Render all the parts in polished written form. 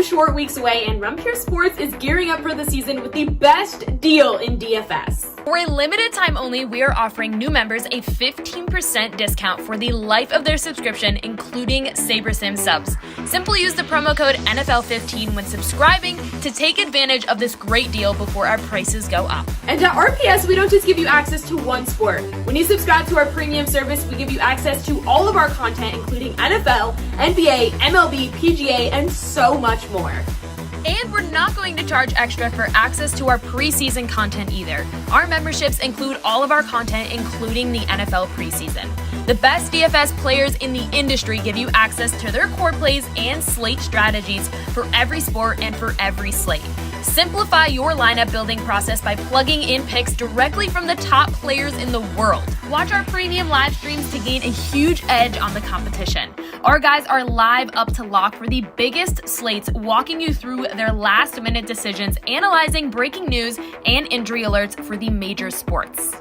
short weeks away, and Run Pure Sports is gearing up for the season with the best deal in DFS. For a limited time only, we are offering new members a 15% discount for the life of their subscription, including SaberSim subs. Simply use the promo code NFL15 when subscribing to take advantage of this great deal before our prices go up. And at RPS, we don't just give you access to one sport. When you subscribe to our premium service, we give you access to all of our content, including NFL, NBA, MLB, PGA, and so much more. And we're not going to charge extra for access to our preseason content either. Our memberships include all of our content, including the NFL preseason. The best DFS players in the industry give you access to their core plays and slate strategies for every sport and for every slate. Simplify your lineup building process by plugging in picks directly from the top players in the world. Watch our premium live streams to gain a huge edge on the competition. Our guys are live up to lock for the biggest slates, walking you through their last-minute decisions, analyzing breaking news and injury alerts for the major sports.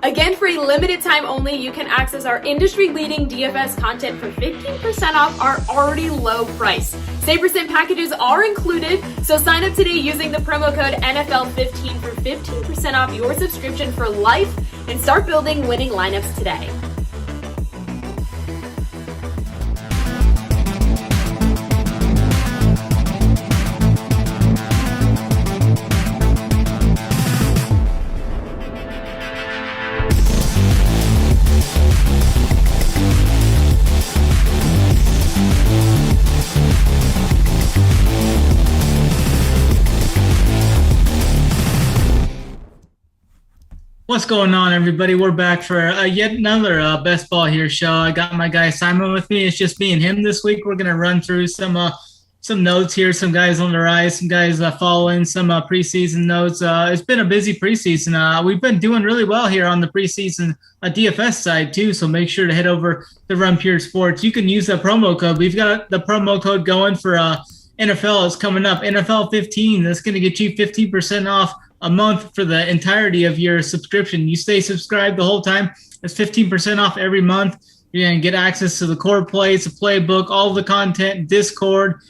Again, for a limited time only, you can access our industry-leading DFS content for 15% off our already low price. SaberSim packages are included, so sign up today using the promo code NFL15 for 15% off your subscription for life and start building winning lineups today. What's going on, everybody? We're back for yet another Best Ball Here show. I got my guy Simon with me. It's just me and him this week. We're going to run through some notes here, some guys on the rise, some guys following, some preseason notes. It's been a busy preseason. We've been doing really well here on the preseason DFS side, too, so make sure to head over to Run Pure Sports. You can use the promo code. We've got the promo code going for NFL. It's coming up, NFL 15. That's going to get you 15% off a month for the entirety of your subscription. You stay subscribed the whole time. It's 15% off every month. You're going to get access to the core plays, the playbook, all the content, Discord.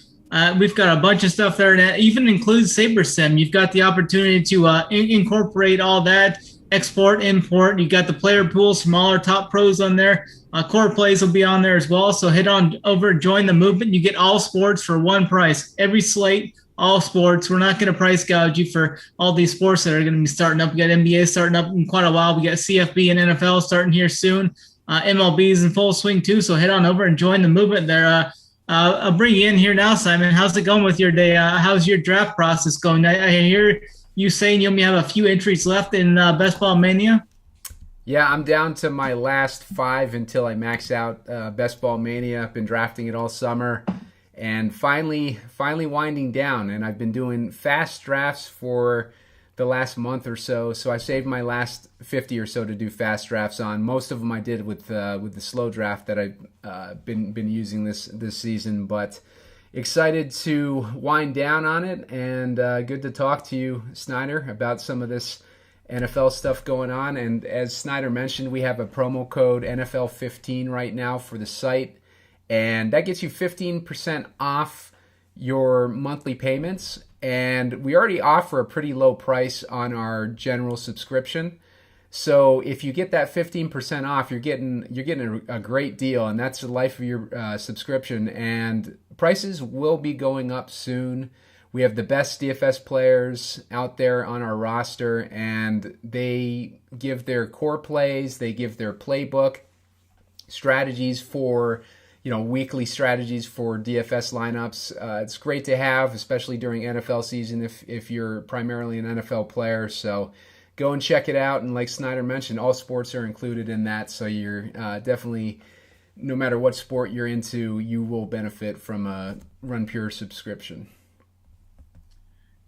We've got a bunch of stuff there, and it even includes SaberSim. You've got the opportunity to incorporate all that, export, import. You got the player pools from all our top pros on there. Core plays will be on there as well. So head on over, join the movement. You get all sports for one price. Every slate, all sports. We're not going to price gouge you for all these sports that are going to be starting up. We got NBA starting up in quite a while. We got CFB and NFL starting here soon. MLB is in full swing too. So head on over and join the movement there. I'll bring you in here now, Simon. How's it going with your day? How's your draft process going? I hear you saying you only have a few entries left in Best Ball Mania. Yeah, I'm down to my last 5 until I max out Best Ball Mania. I've been drafting it all summer. And finally winding down, and I've been doing fast drafts for the last month or so. So I saved my last 50 or so to do fast drafts on. Most of them I did with the slow draft that I've been using this season. But excited to wind down on it, and good to talk to you, Snyder, about some of this NFL stuff going on. And as Snyder mentioned, we have a promo code NFL15 right now for the site. And that gets you 15% off your monthly payments. And we already offer a pretty low price on our general subscription. So if you get that 15% off, you're getting a great deal, and that's the life of your subscription. And prices will be going up soon. We have the best DFS players out there on our roster, and they give their core plays, they give their playbook strategies for weekly strategies for DFS lineups. It's great to have, especially during NFL season if you're primarily an NFL player. So go and check it out. And like Snyder mentioned, all sports are included in that. So you're definitely, no matter what sport you're into, you will benefit from a Run Pure subscription.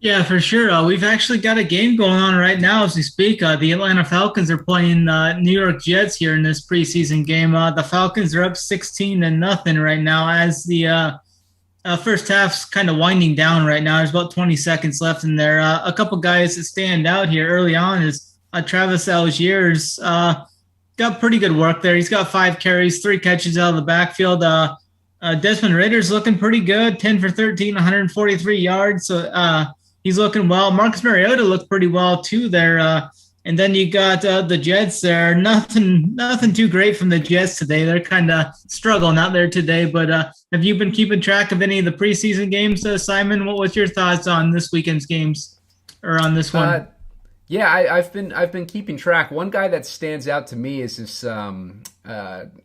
Yeah, for sure. We've actually got a game going on right now as we speak. The Atlanta Falcons are playing New York Jets here in this preseason game. The Falcons are up 16-0 right now as the first half's kind of winding down right now. There's about 20 seconds left in there. A couple guys that stand out here early on is Travis Algiers. Got pretty good work there. He's got 5 carries, 3 catches out of the backfield. Desmond Ritter's looking pretty good, 10 for 13, 143 yards. So he's looking well. Marcus Mariota looked pretty well too there. And then you got the Jets there. Nothing too great from the Jets today. They're kind of struggling out there today. But have you been keeping track of any of the preseason games, Simon? What was your thoughts on this weekend's games or on this one? Yeah, I've been keeping track. One guy that stands out to me is this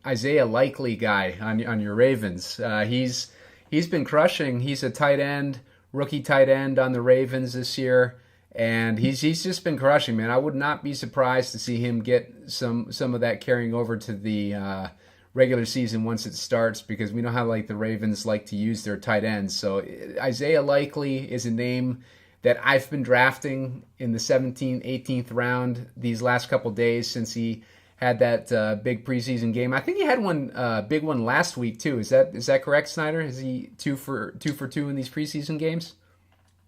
Isaiah Likely guy on your Ravens. He's been crushing. He's a tight end, rookie tight end on the Ravens this year, and he's just been crushing, man. I would not be surprised to see him get some of that carrying over to the regular season once it starts, because we know how the Ravens like to use their tight ends. So Isaiah Likely is a name that I've been drafting in the 17th, 18th round these last couple days since he had that big preseason game. I think he had one big one last week too. Is that correct, Snyder? Is he two for two in these preseason games?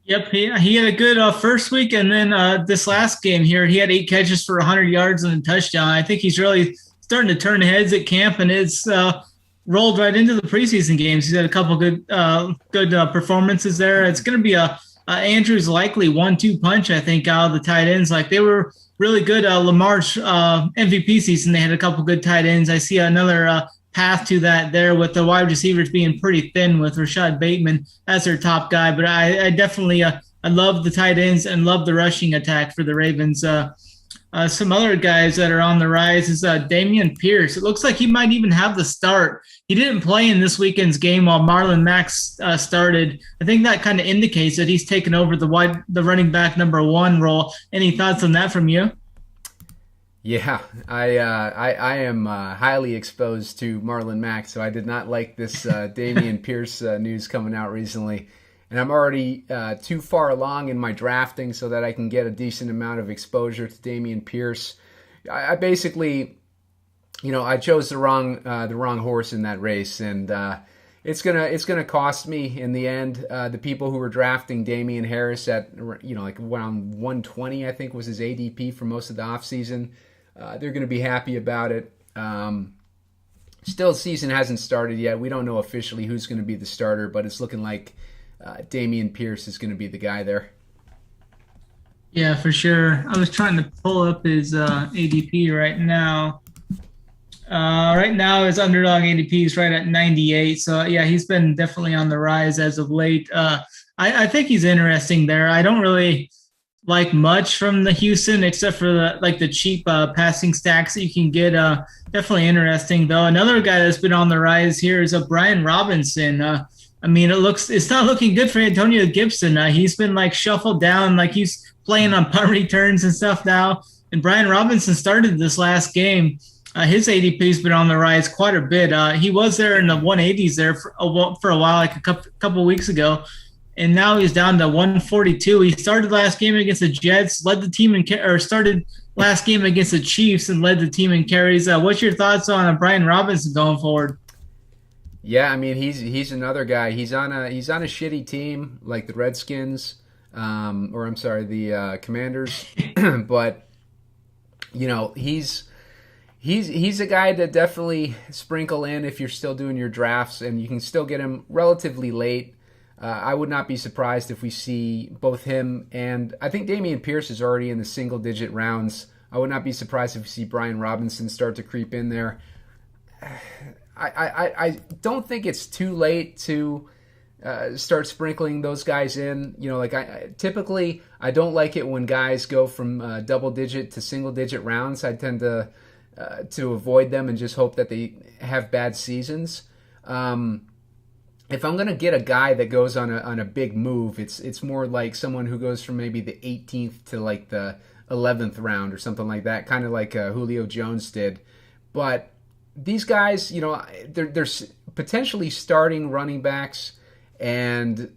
Yep, he had a good first week, and then this last game here, he had 8 catches for 100 yards and a touchdown. I think he's really starting to turn heads at camp, and it's rolled right into the preseason games. He's had a couple good performances there. It's going to be Andrews likely 1-2 punch, I think, out of the tight ends. They were really good. Lamar's MVP season, they had a couple good tight ends. I see another path to that there with the wide receivers being pretty thin with Rashad Bateman as their top guy. But I definitely I love the tight ends and love the rushing attack for the Ravens. Some other guys that are on the rise is Dameon Pierce. It looks like he might even have the start. He didn't play in this weekend's game while Marlon Mack started. I think that kind of indicates that he's taken over the running back number 1 role. Any thoughts on that from you? Yeah, I am highly exposed to Marlon Mack, so I did not like this Dameon Pierce news coming out recently. And I'm already too far along in my drafting so that I can get a decent amount of exposure to Dameon Pierce. I basically, I chose the wrong horse in that race, and it's gonna cost me in the end. The people who were drafting Damian Harris at around 120, I think was his ADP for most of the offseason. They're gonna be happy about it. Still, season hasn't started yet. We don't know officially who's going to be the starter, but it's looking like Dameon Pierce is going to be the guy there. Yeah, for sure. I was trying to pull up his ADP right now. Right now, his underdog ADP is right at 98. So, yeah, he's been definitely on the rise as of late. I think he's interesting there. I don't really like much from the Houston except for the cheap passing stacks that you can get. Definitely interesting, though. Another guy that's been on the rise here is Brian Robinson. It's not looking good for Antonio Gibson. He's been shuffled down, he's playing on punt returns and stuff now. And Brian Robinson started this last game. His ADP's been on the rise quite a bit. He was there in the 180s there for a while, a couple weeks ago, and now he's down to 142. He started last game against the Jets, led the team started last game against the Chiefs and led the team in carries. What's your thoughts on Brian Robinson going forward? Yeah, he's another guy. He's on a shitty team like the Redskins, the Commanders. But he's a guy to definitely sprinkle in if you're still doing your drafts, and you can still get him relatively late. I would not be surprised if we see both him and I think Dameon Pierce is already in the single-digit rounds. I would not be surprised if we see Brian Robinson start to creep in there. I don't think it's too late to start sprinkling those guys in. Typically I don't like it when guys go from double-digit to single-digit rounds. I tend to avoid them and just hope that they have bad seasons. If I'm going to get a guy that goes on a big move, it's more like someone who goes from maybe the 18th to the 11th round or something like that, kind of like Julio Jones did. But these guys, they're potentially starting running backs, and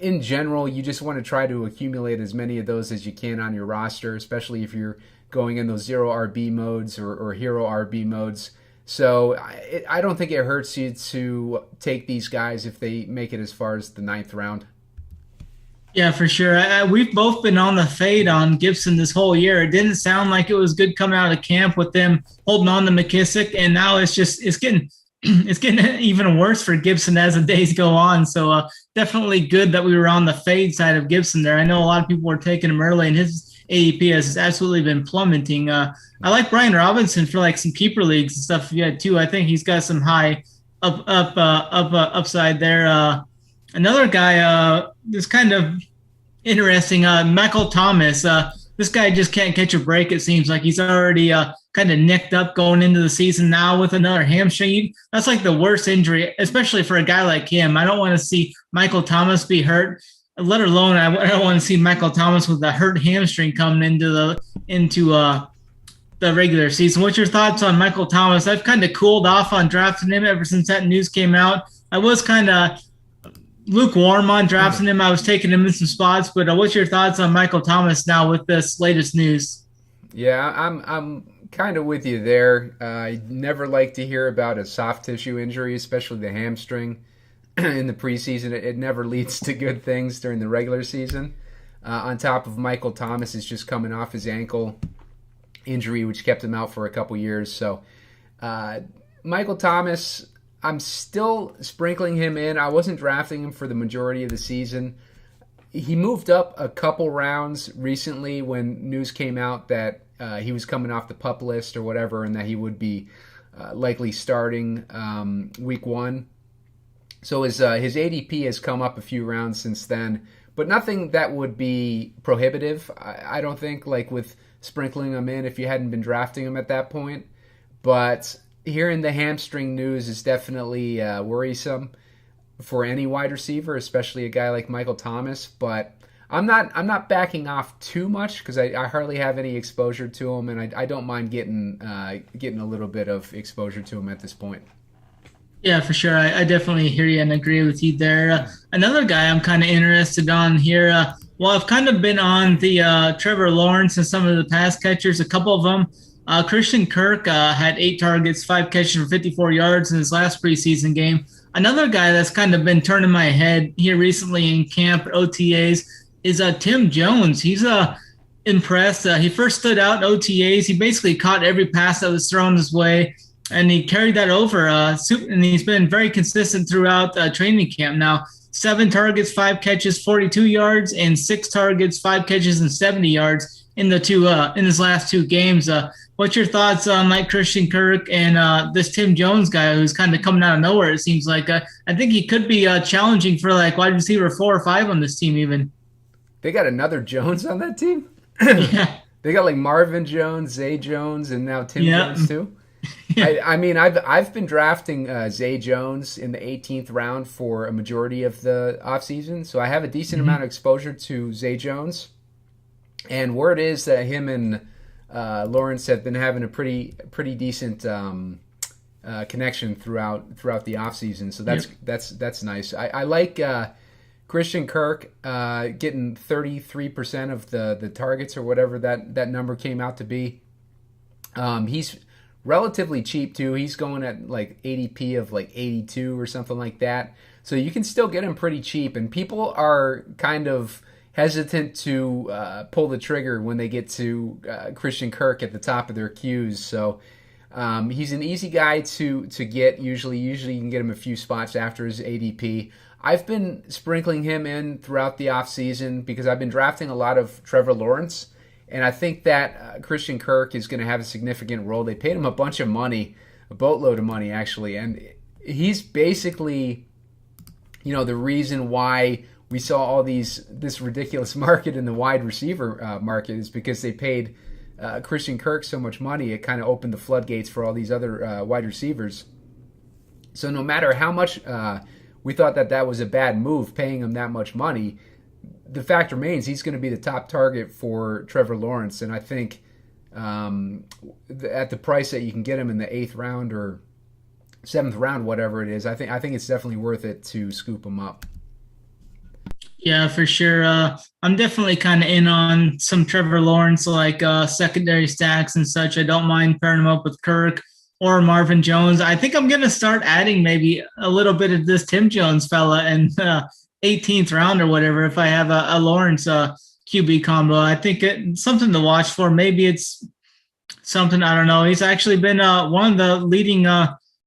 in general, you just want to try to accumulate as many of those as you can on your roster, especially if you're going in those zero RB modes or hero RB modes. So I don't think it hurts you to take these guys if they make it as far as the 9th round. Yeah, for sure. We've both been on the fade on Gibson this whole year. It didn't sound like it was good coming out of camp with them holding on to McKissick, and now it's getting it's getting even worse for Gibson as the days go on. So definitely good that we were on the fade side of Gibson there. I know a lot of people were taking him early, and his ADP has absolutely been plummeting. I like Brian Robinson for like some keeper leagues and stuff. Yeah, too. I think he's got some high upside there. Another guy is kind of interesting. Michael Thomas. This guy just can't catch a break. It seems like he's already kind of nicked up going into the season now with another hamstring. That's like the worst injury, especially for a guy like him. I don't want to see Michael Thomas be hurt, let alone I don't want to see Michael Thomas with a hurt hamstring coming into the regular season. What's your thoughts on Michael Thomas? I've kind of cooled off on drafting him ever since that news came out. I was kind of lukewarm on drafting him. I was taking him in some spots, but what's your thoughts on Michael Thomas now with this latest news? Yeah, I'm kind of with you there. I never like to hear about a soft tissue injury, especially the hamstring in the preseason. It never leads to good things during the regular season. On top of Michael Thomas is just coming off his ankle injury, which kept him out for a couple years. So Michael Thomas, I'm still sprinkling him in. I wasn't drafting him for the majority of the season. He moved up a couple rounds recently when news came out that he was coming off the PUP list or whatever, and that he would be likely starting week 1. So his ADP has come up a few rounds since then, but nothing that would be prohibitive, I don't think, like with sprinkling him in if you hadn't been drafting him at that point. But hearing the hamstring news is definitely worrisome for any wide receiver, especially a guy like Michael Thomas. But I'm not backing off too much because I hardly have any exposure to him, and I don't mind getting a little bit of exposure to him at this point. Yeah, for sure. I definitely hear you and agree with you there. Another guy I'm kind of interested on here. Well, I've kind of been on the Trevor Lawrence and some of the pass catchers, a couple of them. Christian Kirk had 8 targets, 5 catches for 54 yards in his last preseason game. Another guy that's kind of been turning my head here recently in camp at OTAs is Tim Jones. He's impressed. He first stood out in OTAs. He basically caught every pass that was thrown his way, and he carried that over. And he's been very consistent throughout training camp now. 7 targets, 5 catches, 42 yards, and 6 targets, 5 catches, and 70 yards in his last 2 games. What's your thoughts on like Christian Kirk and this Tim Jones guy who's kind of coming out of nowhere? It seems like I think he could be challenging for like wide receiver 4 or 5 on this team even. They got another Jones on that team? Yeah. They got like Marvin Jones, Zay Jones, and now Tim Jones too? I mean, I've been drafting Zay Jones in the 18th round for a majority of the offseason, so I have a decent amount of exposure to Zay Jones. And word is that him and Lawrence have been having a pretty decent connection throughout the offseason, so that's nice. I like Christian Kirk getting 33% of the targets or whatever that number came out to be. He's relatively cheap too. He's going at like ADP of like 82 or something like that. So you can still get him pretty cheap, and people are kind of hesitant to pull the trigger when they get to Christian Kirk at the top of their queues. So he's an easy guy to get. Usually you can get him a few spots after his ADP. I've been sprinkling him in throughout the offseason because I've been drafting a lot of Trevor Lawrence, and I think that Christian Kirk is going to have a significant role. They paid him a bunch of money, a boatload of money actually, and he's basically, the reason why we saw this ridiculous market in the wide receiver market is because they paid Christian Kirk so much money. It kind of opened the floodgates for all these other wide receivers. So no matter how much we thought that was a bad move, paying him that much money, the fact remains he's going to be the top target for Trevor Lawrence. And I think at the price that you can get him in the 8th round or 7th round, whatever it is, I think it's definitely worth it to scoop him up. Yeah, for sure. I'm definitely kind of in on some Trevor Lawrence, like secondary stacks and such. I don't mind pairing him up with Kirk or Marvin Jones. I think I'm going to start adding maybe a little bit of this Tim Jones fella in 18th round or whatever if I have a Lawrence QB combo. I think it's something to watch for. Maybe it's something, I don't know. He's actually been one of the leading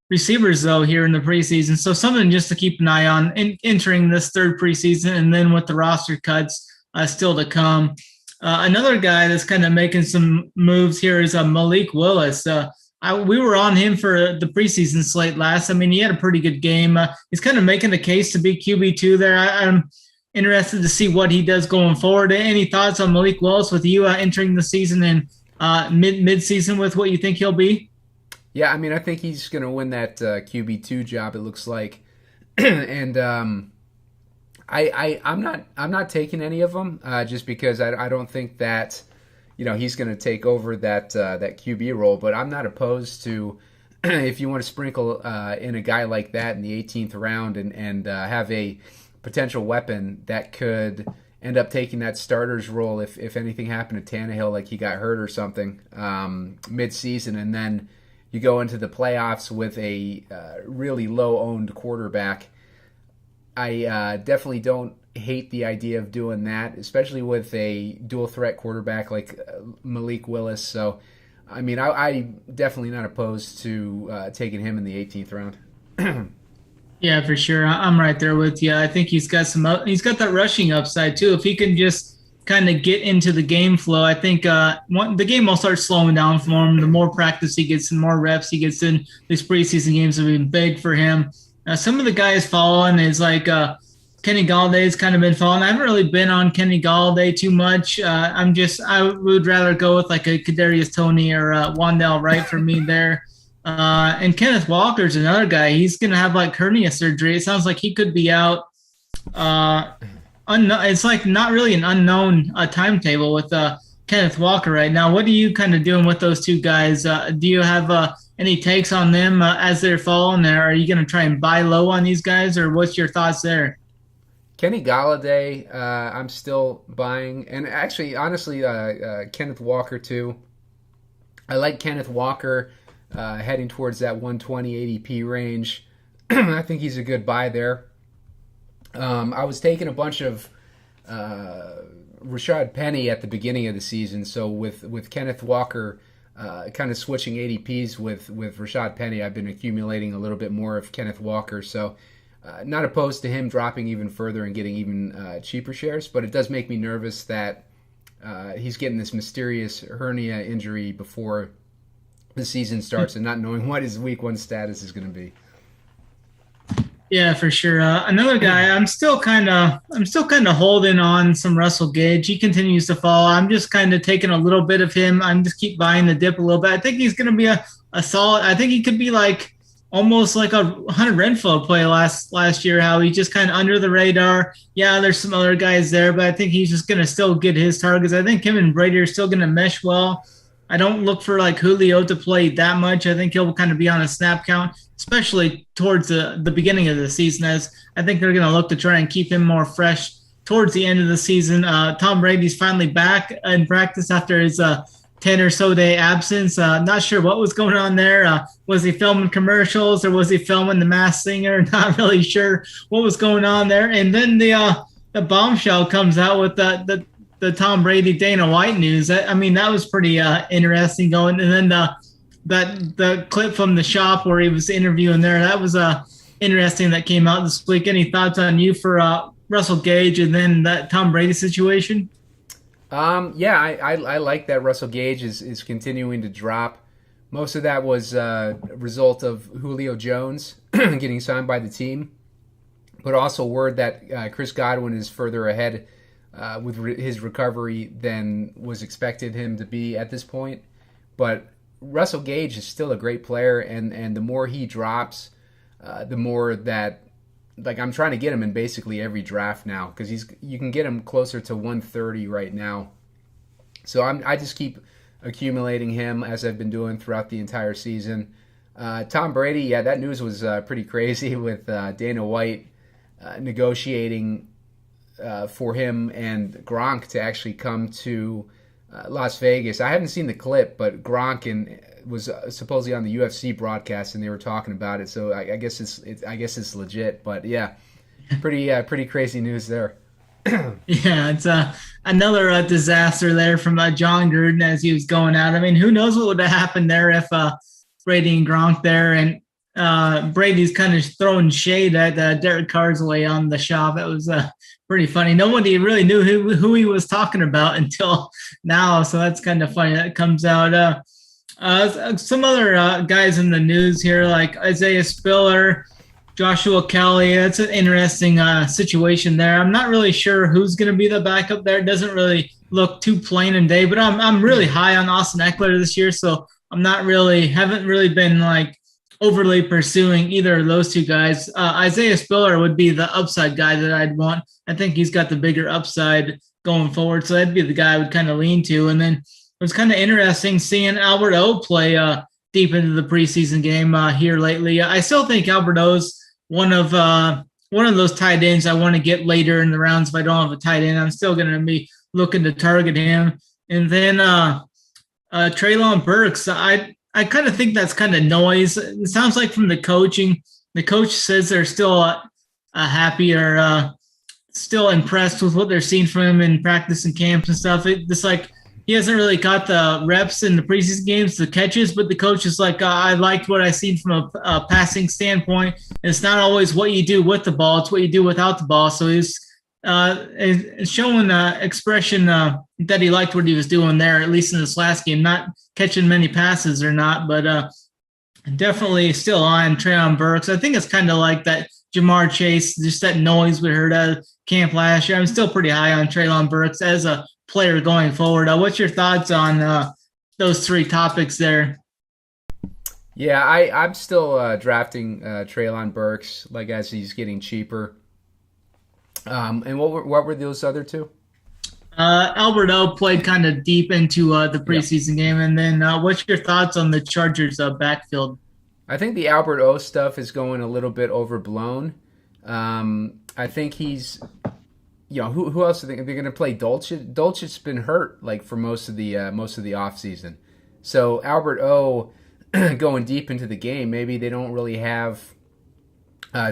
receivers though here in the preseason. So something just to keep an eye on entering this third preseason, and then with the roster cuts still to come. Another guy that's kind of making some moves here is Malik Willis. We were on him for the preseason slate last. I mean, he had a pretty good game. He's kind of making the case to be QB2 there. I'm interested to see what he does going forward. Any thoughts on Malik Willis with you entering the season and mid-season with what you think he'll be? Yeah, I mean, I think he's going to win that QB2 job, it looks like. And I'm not taking any of them just because I don't think that he's going to take over that QB role. But I'm not opposed to if you want to sprinkle in a guy like that in the 18th round and have a potential weapon that could end up taking that starter's role if anything happened to Tannehill, like he got hurt or something mid-season, and then you go into the playoffs with a really low-owned quarterback. I definitely don't hate the idea of doing that, especially with a dual-threat quarterback like Malik Willis. So, I mean, I'm definitely not opposed to taking him in the 18th round. Yeah, for sure. I'm right there with you. I think he's got that rushing upside too. If he can just kind of get into the game flow, I think the game will start slowing down for him. The more practice he gets and more reps he gets in these preseason games have been big for him. Some of the guys following is like Kenny Galladay's kind of been following. I haven't really been on Kenny Galladay too much. I would rather go with like a Kadarius Toney or Wandale Wright for me there. And Kenneth Walker's another guy. He's going to have like hernia surgery. It sounds like he could be out. It's like not really an unknown timetable with Kenneth Walker right now. What are you kind of doing with those two guys? Do you have any takes on them as they're falling there? Are you going to try and buy low on these guys, or what's your thoughts there? Kenny Galladay, I'm still buying. And actually, honestly, Kenneth Walker too. I like Kenneth Walker heading towards that 120 ADP range. I think he's a good buy there. I was taking a bunch of Rashad Penny at the beginning of the season, so with Kenneth Walker kind of switching ADPs with Rashad Penny, I've been accumulating a little bit more of Kenneth Walker, so not opposed to him dropping even further and getting even cheaper shares, but it does make me nervous that he's getting this mysterious hernia injury before the season starts and not knowing what his week 1 status is going to be. Yeah, for sure. Another guy, I'm still kind of holding on some Russell Gage. He continues to fall. I'm just kind of taking a little bit of him. I'm just keep buying the dip a little bit. I think he's going to be a solid. I think he could be like almost like a Hunter Renfrow play last year. How he's just kind of under the radar. Yeah, there's some other guys there, but I think he's just going to still get his targets. I think him and Brady are still going to mesh well. I don't look for like Julio to play that much. I think he'll kind of be on a snap count, especially towards the beginning of the season, as I think they're going to look to try and keep him more fresh towards the end of the season. Tom Brady's finally back in practice after his 10 or so day absence. Not sure what was going on there. Was he filming commercials or was he filming The Masked Singer? Not really sure what was going on there. And then the bombshell comes out with the Tom Brady Dana White news. I mean, that was pretty interesting going. And then the clip from the shop where he was interviewing there, that was interesting that came out this week. Any thoughts on you for Russell Gage and then that Tom Brady situation? Yeah, I like that Russell Gage is continuing to drop. Most of that was a result of Julio Jones getting signed by the team, but also word that Chris Godwin is further ahead with his recovery than was expected him to be at this point. But Russell Gage is still a great player, and the more he drops, the more that, like, I'm trying to get him in basically every draft now because you can get him closer to 130 right now. So I just keep accumulating him as I've been doing throughout the entire season. Tom Brady, yeah, that news was pretty crazy with Dana White negotiating for him and Gronk to actually come to Las Vegas. I haven't seen the clip, but Gronk was supposedly on the UFC broadcast, and they were talking about it. So I guess it's legit. But yeah, pretty crazy news there. Yeah, it's another disaster there from John Gruden as he was going out. I mean, who knows what would have happened there if Brady and Gronk there. And Brady's kind of throwing shade at Derek Carr's way on the shop. It was pretty funny. Nobody really knew who he was talking about until now, so that's kind of funny. That comes out. Some other guys in the news here, like Isaiah Spiller, Joshua Kelly. It's an interesting situation there. I'm not really sure who's going to be the backup there. It doesn't really look too plain and day, but I'm really high on Austin Eckler this year, so haven't really been like overly pursuing either of those two guys. Isaiah Spiller would be the upside guy that I'd want. I think he's got the bigger upside going forward, so that'd be the guy I would kind of lean to. And then it was kind of interesting seeing Albert O play deep into the preseason game here lately. I still think Albert O's one of those tight ends I want to get later in the rounds. If I don't have a tight end, I'm still going to be looking to target him. And then Treylon Burks, I kind of think that's kind of noise. It sounds like from the coaching, the coach says they're still happy or still impressed with what they're seeing from him in practice and camps and stuff. It's like he hasn't really got the reps in the preseason games, the catches, but the coach is like, I liked what I seen from a passing standpoint. And it's not always what you do with the ball, it's what you do without the ball. So he's showing expression that he liked what he was doing there, at least in this last game, not catching many passes or not, but definitely still on Treylon Burks. I think it's kind of like that Jamar Chase, just that noise we heard out of camp last year. I'm still pretty high on Treylon Burks as a player going forward. What's your thoughts on those three topics there? Yeah, I'm still drafting Treylon Burks, like as he's getting cheaper. And what were those other two? Albert O played kind of deep into the preseason game. And then what's your thoughts on the Chargers backfield? I think the Albert O stuff is going a little bit overblown. I think he's, who else are they going to play? Dolchich? Dolchich's been hurt like for most of the offseason. So Albert O going deep into the game, maybe they don't really have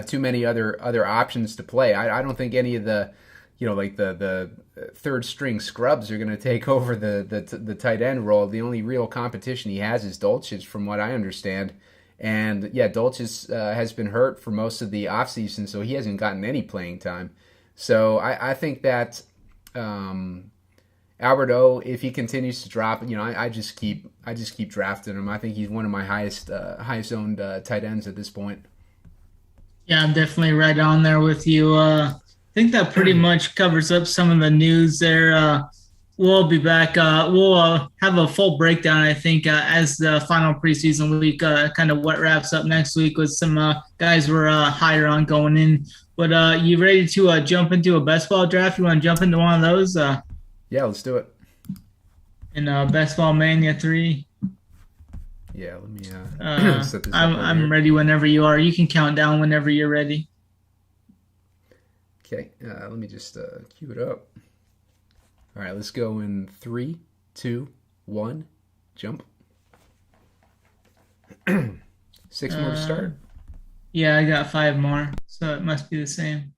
too many other options to play. I don't think any of the the third string scrubs are going to take over the tight end role. The only real competition he has is Dolchich, from what I understand. And yeah, Dolchich has been hurt for most of the offseason, so he hasn't gotten any playing time. So I think that Albert O, if he continues to drop, I just keep drafting him. I think he's one of my highest owned tight ends at this point. Yeah, I'm definitely right on there with you. I think that pretty much covers up some of the news there. We'll be back. We'll have a full breakdown, I think, as the final preseason week kind of what wraps up next week with some guys we're higher on going in. But you ready to jump into a best ball draft? You want to jump into one of those? Yeah, let's do it. In Best Ball Mania 3. Yeah, let me set this up. I'm ready whenever you are. You can count down whenever you're ready. Okay, let me just cue it up. All right, let's go in 3, 2, 1, jump. 6 more to start. Yeah, I got 5 more, so it must be the same.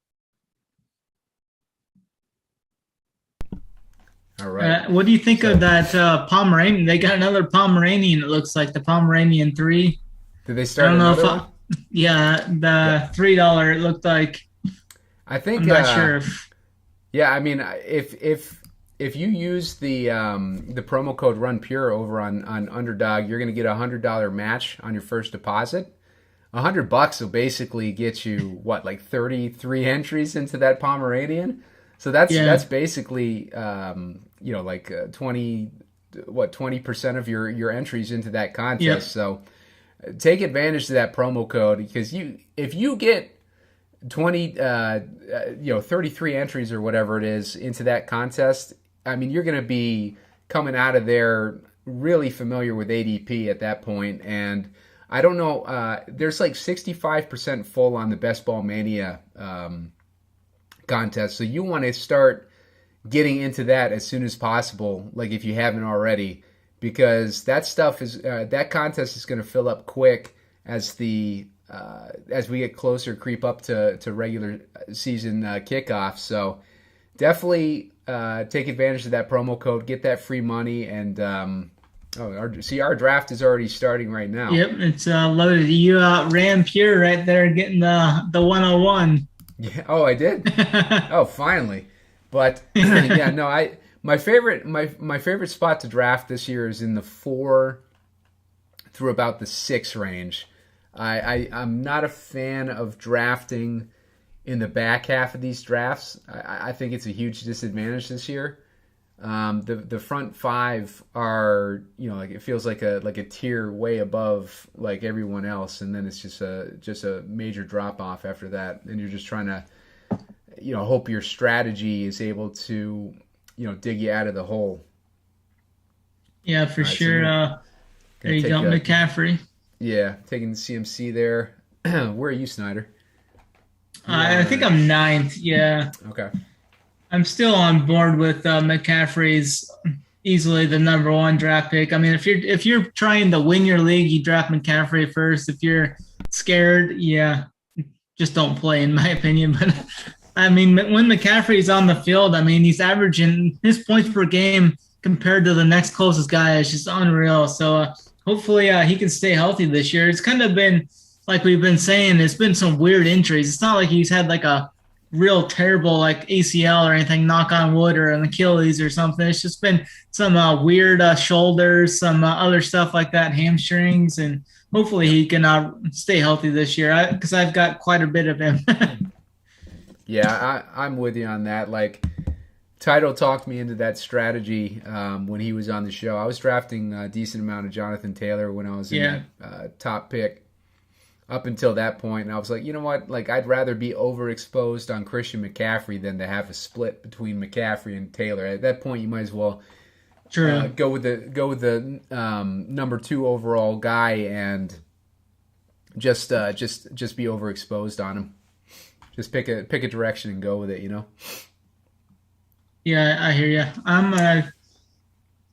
All right. What do you think of that Pomeranian? They got another Pomeranian, it looks like, the Pomeranian 3. Did they start another one? Yeah, the $3 it looked like. I think I'm not sure if. Yeah, I mean, if you use the promo code RunPure over on Underdog, you're going to get a $100 match on your first deposit. $100 will basically get you like 33 entries into that Pomeranian. So that's basically 20% of your entries into that contest. Yep. So take advantage of that promo code, because if you get 33 entries or whatever it is into that contest, I mean, you're going to be coming out of there really familiar with ADP at that point. And I don't know, there's like 65% full on the Best Ball Mania contest. So you want to start getting into that as soon as possible, like if you haven't already, because that stuff is that contest is going to fill up quick as we get closer, creep up to regular season kickoff. So definitely take advantage of that promo code, get that free money, and Oh, our draft is already starting right now. Yep, it's loaded. You ran Pure right there, getting the 101. Yeah. Oh, I did. Oh, finally. But yeah, no, my favorite spot to draft this year is in the 4 through about the 6 range. I'm not a fan of drafting in the back half of these drafts. I think it's a huge disadvantage this year. The front 5 are, like it feels like a tier way above like everyone else, and then it's just a major drop off after that, and you're just trying to hope your strategy is able to dig you out of the hole. Yeah, for sure. So there you go, McCaffrey. Yeah, taking the CMC there. Where are you, Snyder? I think I'm 9th. Yeah. Okay. I'm still on board with McCaffrey's easily the number 1 draft pick. I mean, if you're trying to win your league, you draft McCaffrey first. If you're scared, just don't play, in my opinion. But I mean, when McCaffrey's on the field, I mean, he's averaging his points per game compared to the next closest guy is just unreal. So hopefully he can stay healthy this year. It's kind of been, like we've been saying, it's been some weird injuries. It's not like he's had like a real terrible like ACL or anything, knock on wood, or an Achilles or something. It's just been some weird shoulders, some other stuff like that, hamstrings, and hopefully he can stay healthy this year because I've got quite a bit of him. Yeah, I'm with you on that. Like, Title talked me into that strategy when he was on the show. I was drafting a decent amount of Jonathan Taylor when I was in that top pick up until that point, and I was like, you know what? Like, I'd rather be overexposed on Christian McCaffrey than to have a split between McCaffrey and Taylor. At that point, you might as well go with the number 2 overall guy and just be overexposed on him. Just pick a direction and go with it, Yeah, I hear you.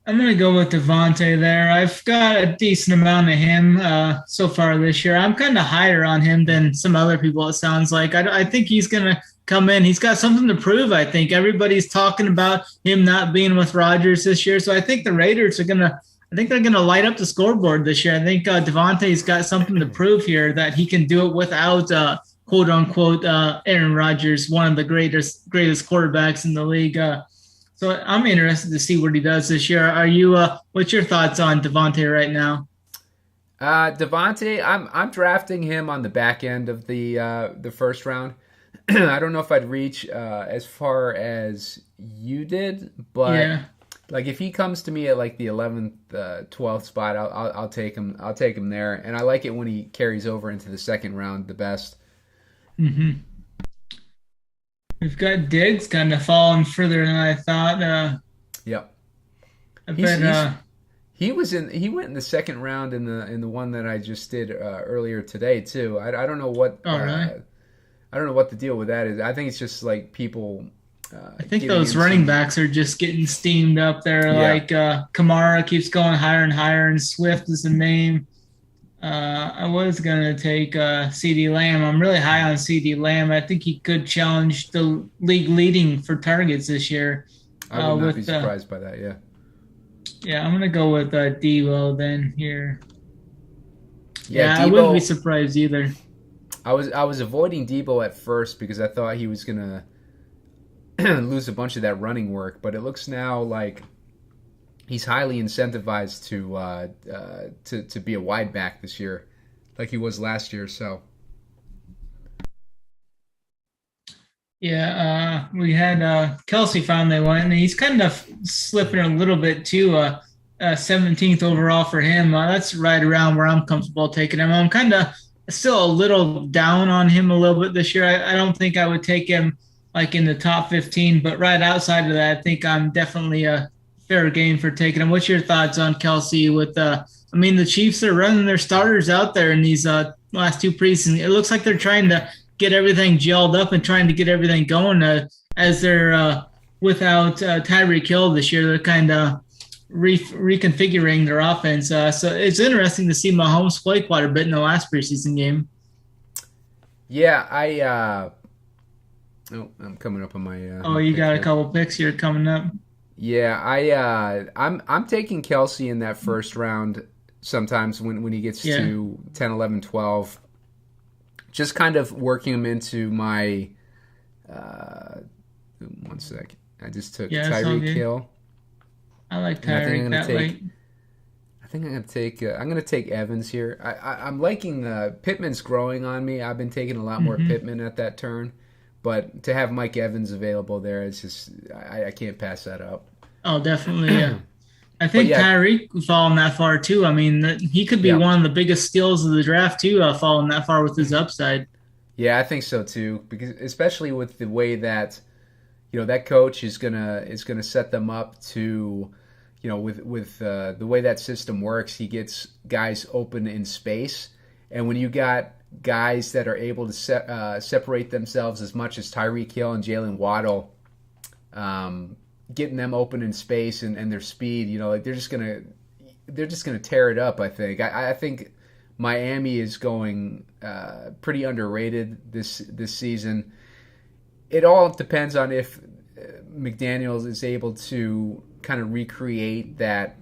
I'm gonna go with Devontae there. I've got a decent amount of him so far this year. I'm kind of higher on him than some other people. It sounds like I think he's gonna come in. He's got something to prove. I think everybody's talking about him not being with Rodgers this year, so I think the Raiders are gonna. I think they're gonna light up the scoreboard this year. I think Devontae's got something to prove here that he can do it without quote unquote Aaron Rodgers, one of the greatest quarterbacks in the league. So I'm interested to see what he does this year. Are you? What's your thoughts on Devontae right now? Devontae, I'm drafting him on the back end of the first round. I don't know if I'd reach as far as you did, but like if he comes to me at like the 11th, 12th spot, I'll take him. I'll take him there, and I like it when he carries over into the second round the best. Mm-hmm. We've got Diggs kind of falling further than I thought. Yep. He went in the second round in the one that I just did earlier today too. I don't know what really? I don't know what the deal with that is. I think it's just like people. I think those running backs are just getting steamed up there. Yeah. Like Kamara keeps going higher and higher, and Swift is the name. I was going to take CeeDee Lamb. I'm really high on CeeDee Lamb. I think he could challenge the league leading for targets this year. I would not be surprised by that, yeah. Yeah, I'm going to go with Deebo then here. Yeah, Deebo, I wouldn't be surprised either. I was avoiding Deebo at first because I thought he was going to lose a bunch of that running work, but it looks now like he's highly incentivized to be a wide back this year, like he was last year. So, yeah, we had Kelsey finally went, and he's kind of slipping a little bit too. 17th overall for him. That's right around where I'm comfortable taking him. I'm kind of still a little down on him a little bit this year. I don't think I would take him like in the top 15, but right outside of that, I think I'm definitely a fair game for taking him. What's your thoughts on Kelsey with the Chiefs are running their starters out there in these last 2 preseasons. It looks like they're trying to get everything gelled up and trying to get everything going as they're without Tyreek Hill this year. They're kind of reconfiguring their offense. So it's interesting to see Mahomes play quite a bit in the last preseason game. Yeah, I'm coming up on my. You got a couple picks here coming up. Yeah, I'm taking Kelsey in that first round sometimes when he gets to 10, 11, 12. Just kind of working him into my one sec. I just took Tyreek Hill. I like Tyreek that late. I think I'm gonna take Evans here. I'm liking Pittman's growing on me. I've been taking a lot more Pittman at that turn, but to have Mike Evans available there, it's just I can't pass that up. Oh, definitely. Yeah. I think Tyreek falling that far too. I mean, he could be one of the biggest steals of the draft too, falling that far with his upside. Yeah, I think so too, because especially with the way that that coach is gonna set them up to. With the way that system works, he gets guys open in space. And when you got guys that are able to separate themselves as much as Tyreek Hill and Jalen Waddle, getting them open in space and their speed, they're just gonna tear it up. I think. I think Miami is going pretty underrated this season. It all depends on if McDaniels is able to kind of recreate that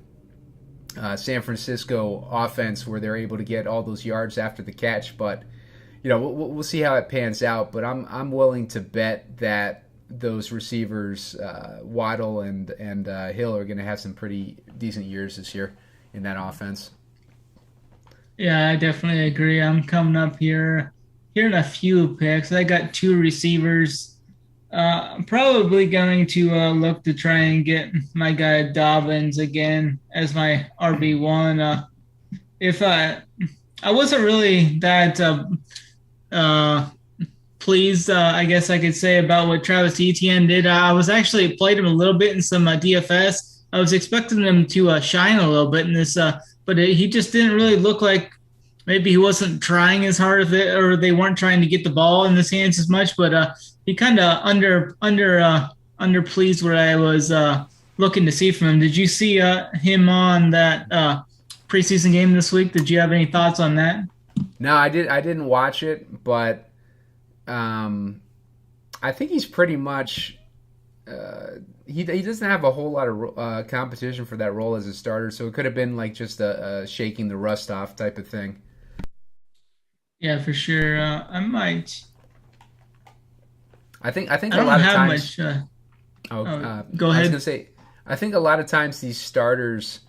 San Francisco offense where they're able to get all those yards after the catch. But we'll see how it pans out. But I'm willing to bet that those receivers Waddle and Hill are going to have some pretty decent years this year in that offense. Yeah, I definitely agree. I'm coming up here in a few picks. I got two receivers. I'm probably going to look to try and get my guy Dobbins again as my RB1. If I wasn't really that pleased, I guess I could say, about what Travis Etienne did. I was actually played him a little bit in some DFS. I was expecting him to shine a little bit in this, but he just didn't really look like maybe he wasn't trying as hard as it, or they weren't trying to get the ball in his hands as much, but he kind of under pleased what I was looking to see from him. Did you see him on that preseason game this week? Did you have any thoughts on that? No, I didn't watch it, but I think he's pretty much he doesn't have a whole lot of competition for that role as a starter, so it could have been like just a shaking the rust off type of thing. Yeah, for sure. I might. I think a lot of times. Go ahead. I was gonna say, I think a lot of times these starters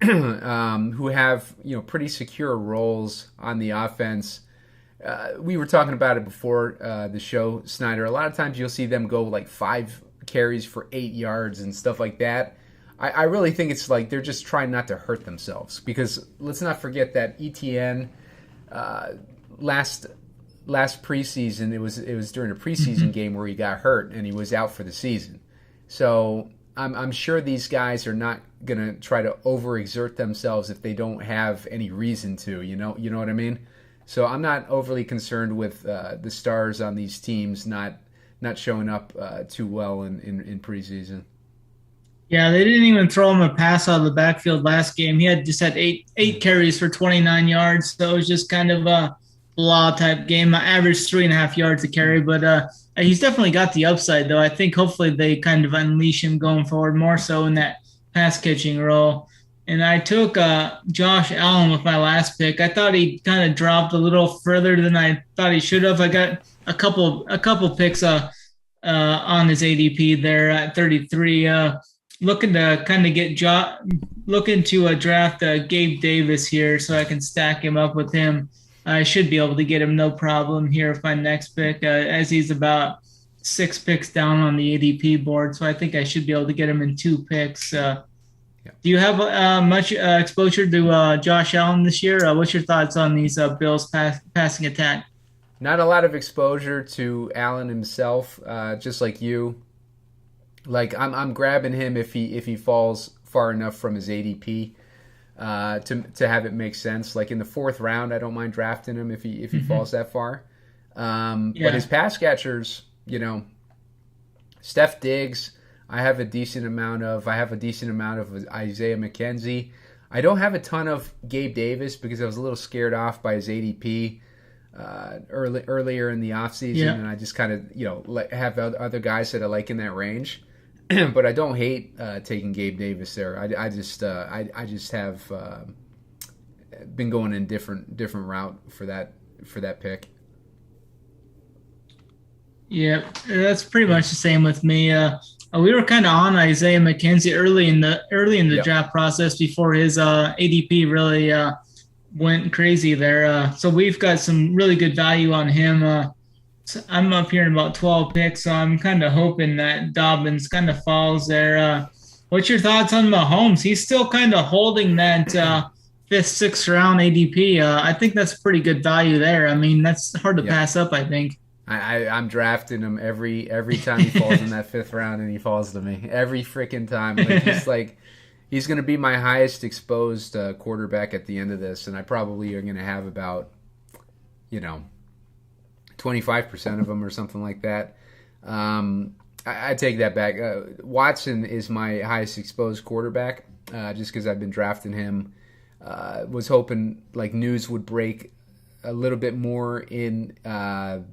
who have pretty secure roles on the offense. We were talking about it before the show, Snyder. A lot of times you'll see them go like 5 carries for 8 yards and stuff like that. I really think it's like they're just trying not to hurt themselves, because let's not forget that ETN last preseason, it was during a preseason game where he got hurt and he was out for the season. So I'm sure these guys are not gonna try to overexert themselves if they don't have any reason to. You know what I mean? So I'm not overly concerned with the stars on these teams not showing up too well in preseason. Yeah, they didn't even throw him a pass out of the backfield last game. He just had eight carries for 29 yards, so it was just kind of a blah type game. I averaged 3.5 yards a carry, but he's definitely got the upside, though. I think hopefully they kind of unleash him going forward, more so in that pass catching role. And I took Josh Allen with my last pick. I thought he kind of dropped a little further than I thought he should have. I got a couple picks on his ADP there at 33. Looking to kind of looking to draft Gabe Davis here so I can stack him up with him. I should be able to get him no problem here with my next pick, as he's about 6 picks down on the ADP board. So I think I should be able to get him in 2 picks. Do you have much exposure to Josh Allen this year? What's your thoughts on these Bills passing attack? Not a lot of exposure to Allen himself, just like you. Like I'm grabbing him if he falls far enough from his ADP to have it make sense. Like in the 4th round, I don't mind drafting him if he falls that far. But his pass catchers, Steph Diggs, I have a decent amount of. I have a decent amount of Isaiah McKenzie. I don't have a ton of Gabe Davis because I was a little scared off by his ADP earlier in the offseason, and I just kind of have other guys that I like in that range. but I don't hate taking Gabe Davis there. I just have been going in different route for that pick. Yeah, that's pretty much the same with me. We were kind of on Isaiah McKenzie early in the draft process before his ADP really went crazy there. So we've got some really good value on him. So I'm up here in about 12 picks, so I'm kind of hoping that Dobbins kind of falls there. What's your thoughts on Mahomes? He's still kind of holding that 5th, 6th round ADP. I think that's pretty good value there. I mean, that's hard to pass up, I think. I'm drafting him every time he falls in that 5th round, and he falls to me every freaking time. He's going to be my highest exposed quarterback at the end of this, and I probably are going to have about 25% of them or something like that. I take that back. Watson is my highest exposed quarterback, just because I've been drafting him. Was hoping news would break a little bit more in the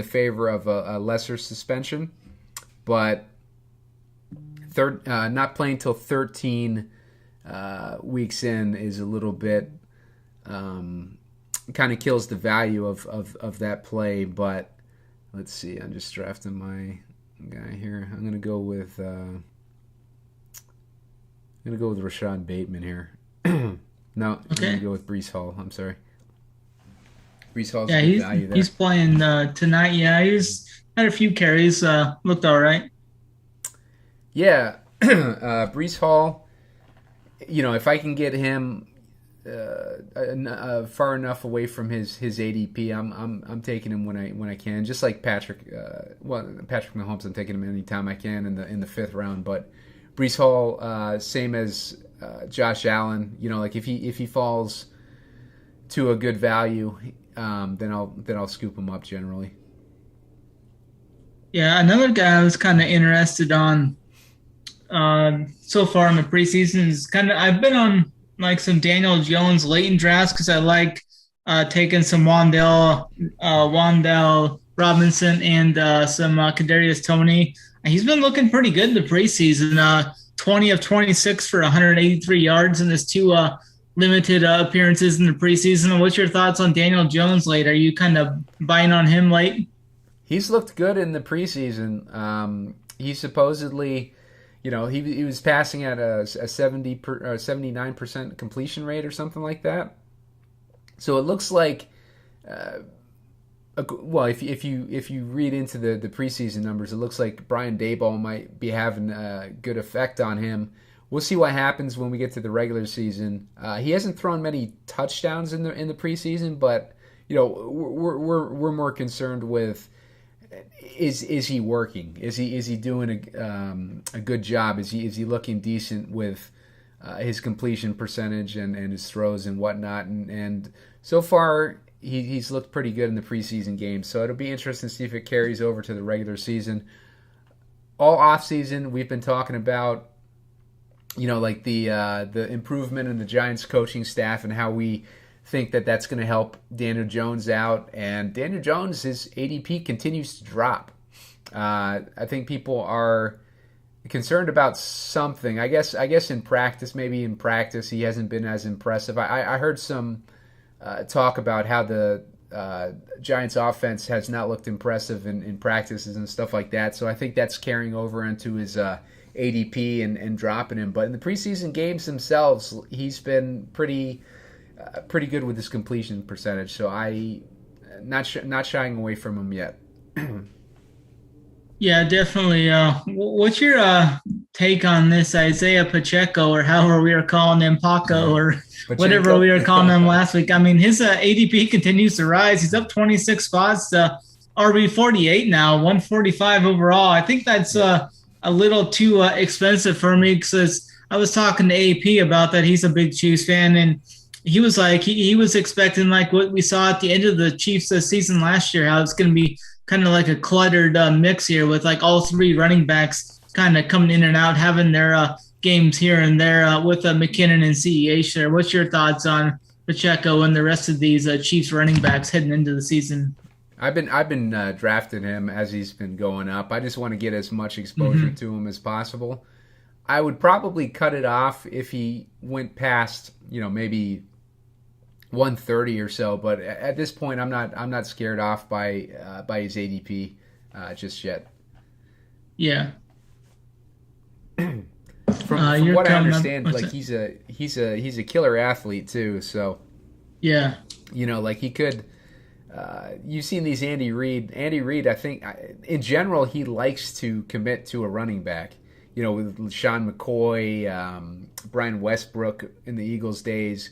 favor of a lesser suspension, but not playing till 13 weeks in is a little bit kind of kills the value of that play. But let's see, I'm just drafting my guy here. I'm gonna go with Rashad Bateman here. No, okay. I'm gonna go with Breece Hall. I'm sorry. Breece Hall's good value there. He's playing tonight. Yeah, he's had a few carries. Looked all right. Yeah, Breece Hall. If I can get him far enough away from his ADP, I'm taking him when I can. Just like Patrick Mahomes, I'm taking him anytime I can in the 5th round. But Breece Hall, same as Josh Allen. If he falls to a good value, then I'll scoop him up generally. Yeah, another guy I was kind of interested on so far in the preseason is I've been on some Daniel Jones late in drafts because I like taking some Wan'Dale Robinson and some Kadarius Toney. He's been looking pretty good in the preseason. 20 of 26 for 183 yards in his 2 limited appearances in the preseason. What's your thoughts on Daniel Jones late? Are you kind of buying on him late? He's looked good in the preseason. He supposedly, he was passing at a 79% completion rate or something like that. So it looks like, if you read into the preseason numbers, it looks like Brian Daboll might be having a good effect on him. We'll see what happens when we get to the regular season. He hasn't thrown many touchdowns in the preseason, but we're more concerned with is he working? Is he doing a good job? Is he looking decent with his completion percentage and his throws and whatnot? And so far he's looked pretty good in the preseason games. So it'll be interesting to see if it carries over to the regular season. All offseason we've been talking about the improvement in the Giants coaching staff and how we think that's going to help Daniel Jones out. And Daniel Jones, his ADP continues to drop. I think people are concerned about something. I guess in practice, he hasn't been as impressive. I heard some talk about how the Giants offense has not looked impressive in practices and stuff like that. So I think that's carrying over into his ADP and dropping him. But in the preseason games themselves, he's been pretty good with his completion percentage. So I not shying away from him yet. Yeah, definitely. What's your take on this Isaiah Pacheco, or however we are calling him, Paco, or whatever we were calling him last week? I mean, his ADP continues to rise. He's up 26 spots to RB48 now, 145 overall. I think that's a little too expensive for me, because I was talking to AP about that. He's a big Chiefs fan, and he was like, he was expecting like what we saw at the end of the Chiefs season last year, how it's going to be kind of like a cluttered mix here with like all 3 running backs kind of coming in and out, having their games here and there with McKinnon and CEH there. What's your thoughts on Pacheco and the rest of these Chiefs running backs heading into the season? I've been drafting him as he's been going up. I just want to get as much exposure to him as possible. I would probably cut it off if he went past, maybe 130 or so. But at this point, I'm not scared off by his ADP just yet. Yeah. From what I understand, like he's a killer athlete too. So yeah, like he could. You've seen these Andy Reid. Andy Reid, I think, in general, he likes to commit to a running back. With Sean McCoy, Brian Westbrook in the Eagles days,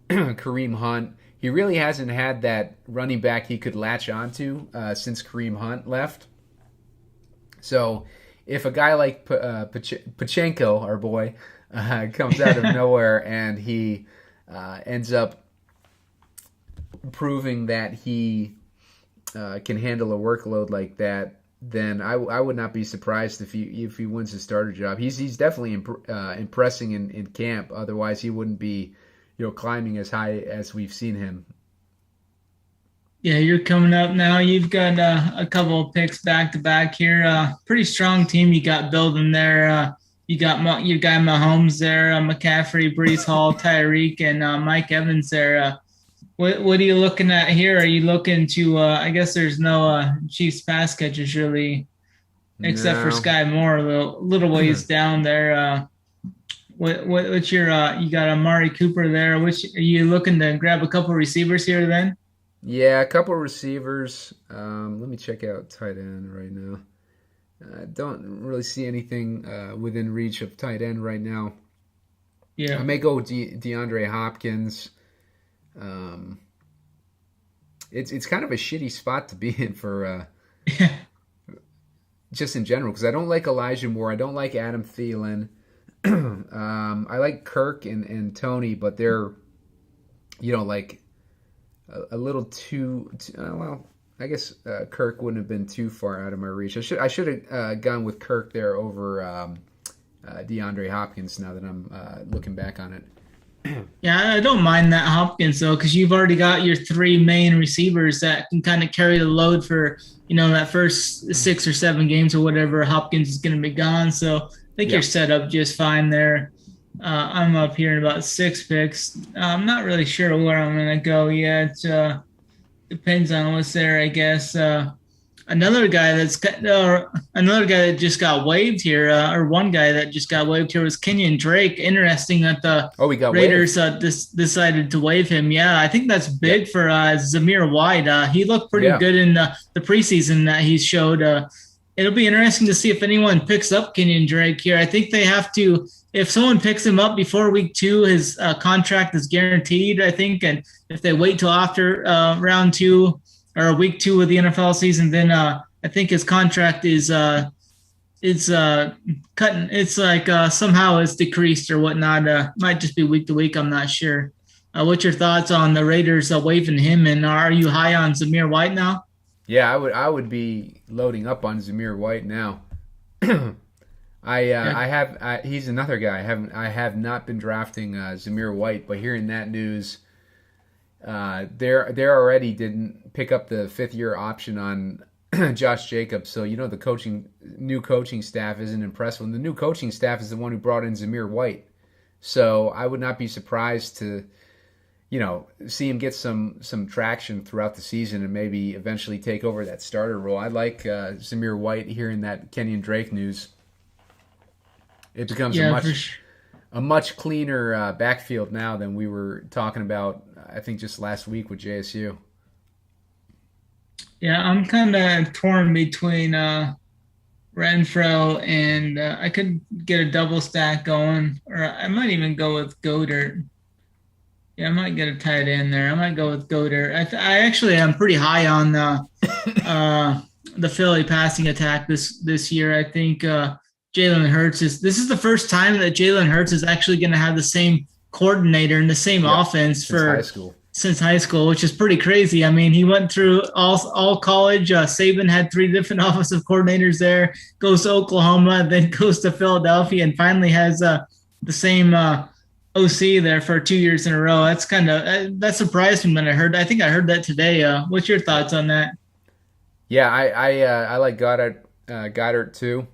Kareem Hunt. He really hasn't had that running back he could latch onto since Kareem Hunt left. So if a guy like Pachenko, our boy, comes out of nowhere and he ends up proving that he can handle a workload like that, then I would not be surprised if he wins his starter job. He's definitely impressing in camp. Otherwise, he wouldn't be climbing as high as we've seen him. Yeah, you're coming up now. You've got a couple of picks back to back here. Pretty strong team you got building there. You got your guy Mahomes there, McCaffrey, Breece Hall, Tyreek, and Mike Evans there. What are you looking at here? Are you looking to? I guess there's no Chiefs pass catchers really, except for Sky Moore, a little ways down there. What's your? You got Amari Cooper there. Which are you looking to grab a couple receivers here then? Yeah, a couple of receivers. Let me check out tight end right now. Don't really see anything within reach of tight end right now. Yeah, I may go with DeAndre Hopkins. It's kind of a shitty spot to be in for just in general, because I don't like Elijah Moore. I don't like Adam Thielen. I like Kirk and Tony, but they're like a little too well. I guess Kirk wouldn't have been too far out of my reach. I should have gone with Kirk there over DeAndre Hopkins. Now that I'm looking back on it. Yeah, I don't mind that Hopkins though, because you've already got your three main receivers that can kind of carry the load for that first 6 or 7 games or whatever. Hopkins is going to be gone, so I think you're set up just fine there. I'm up here in about 6 picks. I'm not really sure where I'm going to go yet. Depends on what's there, I guess. Another guy that just got waived here, or one guy that just got waived here was Kenyon Drake. Interesting that the Raiders decided to waive him. Yeah, I think that's big for Zamir White. He looked pretty good in the preseason that he showed. It'll be interesting to see if anyone picks up Kenyon Drake here. I think they have to. If someone picks him up before week 2, his contract is guaranteed, I think. And if they wait till after round 2 or week 2 of the NFL season, then I think his contract is cutting. It's like somehow it's decreased or whatnot. Might just be week to week. I'm not sure. What's your thoughts on the Raiders waiving him? And are you high on Zamir White now? Yeah, I would be loading up on Zamir White now. He's another guy. I have not been drafting Zamir White, but hearing that news, they already didn't pick up the 5th-year option on Josh Jacobs. So the new coaching staff isn't impressed. And the new coaching staff is the one who brought in Zamir White. So I would not be surprised to see him get some traction throughout the season and maybe eventually take over that starter role. I like Zamir White hearing that Kenyon Drake news. It becomes a much cleaner backfield now than we were talking about, I think, just last week with JSU. Yeah, I'm kind of torn between Renfro and I could get a double stack going, or I might even go with Goddard. Yeah, I might get a tight end there. I might go with Goddard. I actually am pretty high on the Philly passing attack this year. I think Jalen Hurts this is the first time that Jalen Hurts is actually going to have the same coordinator and the same offense since high school, which is pretty crazy. I mean, he went through all college. Saban had 3 different offensive coordinators there, goes to Oklahoma, then goes to Philadelphia, and finally has the same OC there for 2 years in a row. That's kind of that surprised me when I think I heard that today. What's your thoughts on that? Yeah, I like Goddard too.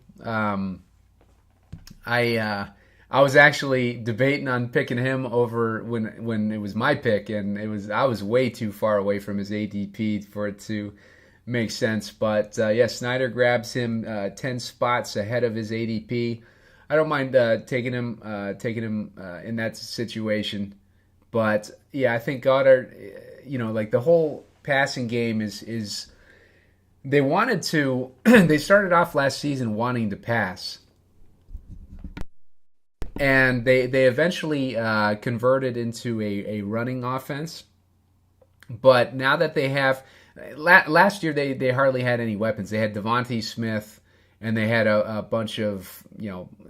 I was actually debating on picking him over when it was my pick, and I was way too far away from his ADP for it to make sense. But yeah, Snyder grabs him 10 spots ahead of his ADP. I don't mind taking him in that situation. But yeah, I think Goddard, like the whole passing game is they wanted to. They started off last season wanting to pass. And they eventually converted into a running offense. But now that they have, last year they hardly had any weapons. They had Devontae Smith, and they had a bunch of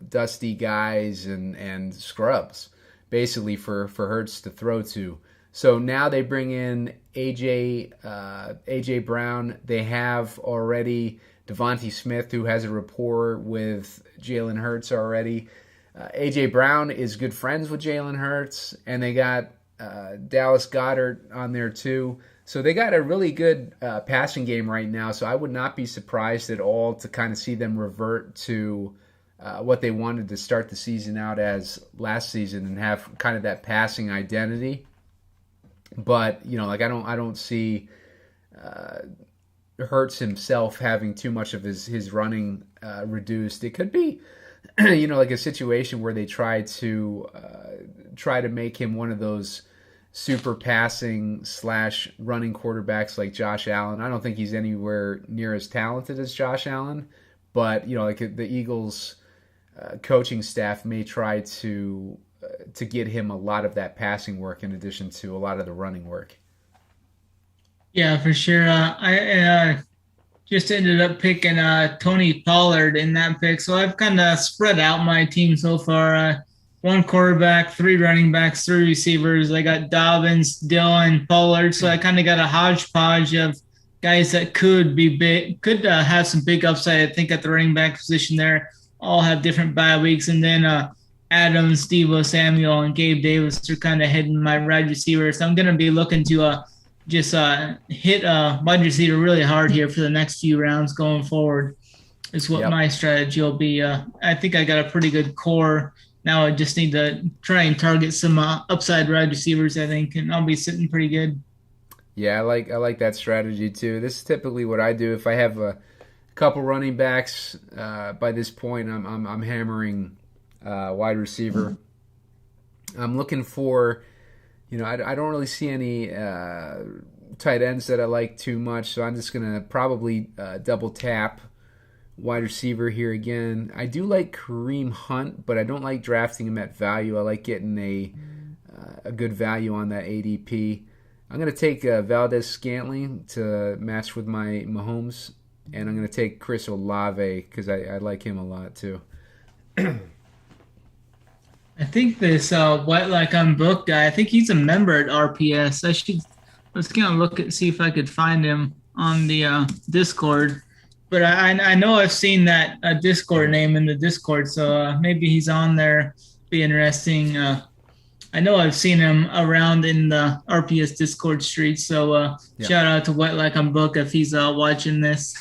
dusty guys and scrubs, basically for Hurts to throw to. So now they bring in AJ Brown. They have already Devontae Smith, who has a rapport with Jalen Hurts already. AJ Brown is good friends with Jalen Hurts, and they got Dallas Goedert on there too. So they got a really good passing game right now. So I would not be surprised at all to kind of see them revert to what they wanted to start the season out as last season and have kind of that passing identity. But I don't see Hurts himself having too much of his running reduced. It could be like a situation where they try to make him one of those super passing / running quarterbacks like Josh Allen. I don't think he's anywhere near as talented as Josh Allen, but like the Eagles coaching staff may try to get him a lot of that passing work in addition to a lot of the running work. Yeah, for sure. I just ended up picking Tony Pollard in that pick. So I've kind of spread out my team so far. One quarterback, 3 running backs, 3 receivers. I got Dobbins, Dillon, Pollard. So I kind of got a hodgepodge of guys that could be big, could have some big upside. I think at the running back position there, all have different bye weeks. And then Adams, Deebo Samuel, and Gabe Davis are kind of hitting my wide receivers. So I'm going to be looking to just hit wide receiver really hard here for the next few rounds going forward is what my strategy will be. I think I got a pretty good core. Now I just need to try and target some upside wide receivers, I think, and I'll be sitting pretty good. Yeah, I like that strategy too. This is typically what I do. If I have a couple running backs by this point, I'm hammering wide receiver. I'm looking for I don't really see any tight ends that I like too much, so I'm just going to probably double tap wide receiver here again. I do like Kareem Hunt, but I don't like drafting him at value. I like getting a good value on that ADP. I'm going to take Valdez-Scantling to match with my Mahomes, and I'm going to take Chris Olave because I like him a lot too. I think this White Like I'm Book guy, I think he's a member at RPS. Let's look at see if I could find him on the Discord. But I know I've seen that Discord name in the Discord, so maybe he's on there. Be interesting. I know I've seen him around in the RPS Discord streets, so shout out to White Like I'm Book if he's watching this.